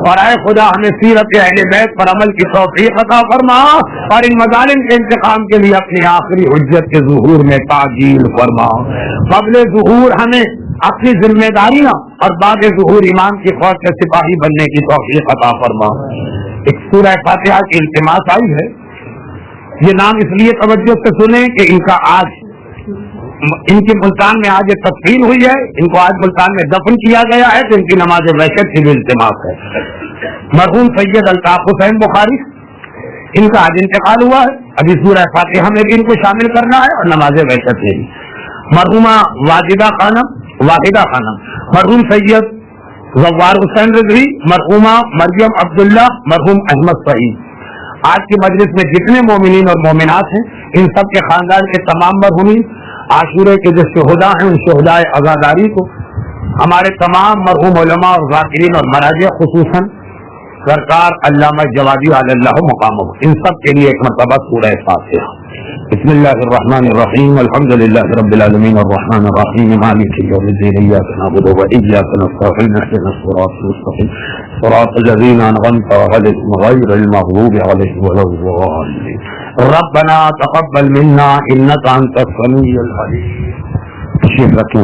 اور اے خدا ہمیں سیرت اہل بیت پر عمل کی توفیق عطا فرما, اور ان مظالم کے انتقام کے لیے اپنی آخری حجت کے ظہور میں تعجیل فرما. قبل ظہور ہمیں اپنی ذمہ داریاں اور بعد ظہور امام کی فوج کے سپاہی بننے کی توفیق عطا فرما. ایک سورہ فاتحہ کی التماس آئی ہے, یہ نام اس لیے توجہ سے سنیں کہ ان کا آج ان کی ملتان میں آج تدفین ہوئی ہے, ان کو آج ملتان میں دفن کیا گیا ہے, تو ان کی نماز وحشت کی بھی التماس ہے. مرحوم سید الطاف حسین بخاری ان کا آج انتقال ہوا ہے, ابھی سورہ فاتحہ میں بھی ان کو شامل کرنا ہے اور نماز وحشت میں بھی. مرحومہ واحدہ خانم, مرحوم سید زوار حسین رضوی, مرحومہ مریم عبداللہ, مرحوم احمد سعید. آج کی مجلس میں جتنے مومنین اور مومنات ہیں ان سب کے خاندان کے تمام مرحومین, عاشورے کے جو شہداء ہیں ان شہداء عزاداری کو, ہمارے تمام مرحوم علماء اور ذاکرین اور مراجع, خصوصاً سرکار علامہ جوادی علی اللہ مقامہ, ان سب کے لیے ایک مرتبہ سورہ فاتحہ. بسم اللہ الرحمن الرحیم, الحمد للہ رب العالمین الرحمن الرحیم مالک یوم الدین, ایاک نعبد و ایاک نستعین, اهدنا الصراط المستقیم صراط الذین انعمت علیہم غیر المغضوب علیہم ولا الضالین. ربنا تقبل منا انک انت السمیع العلیم. تشریف رکھیں.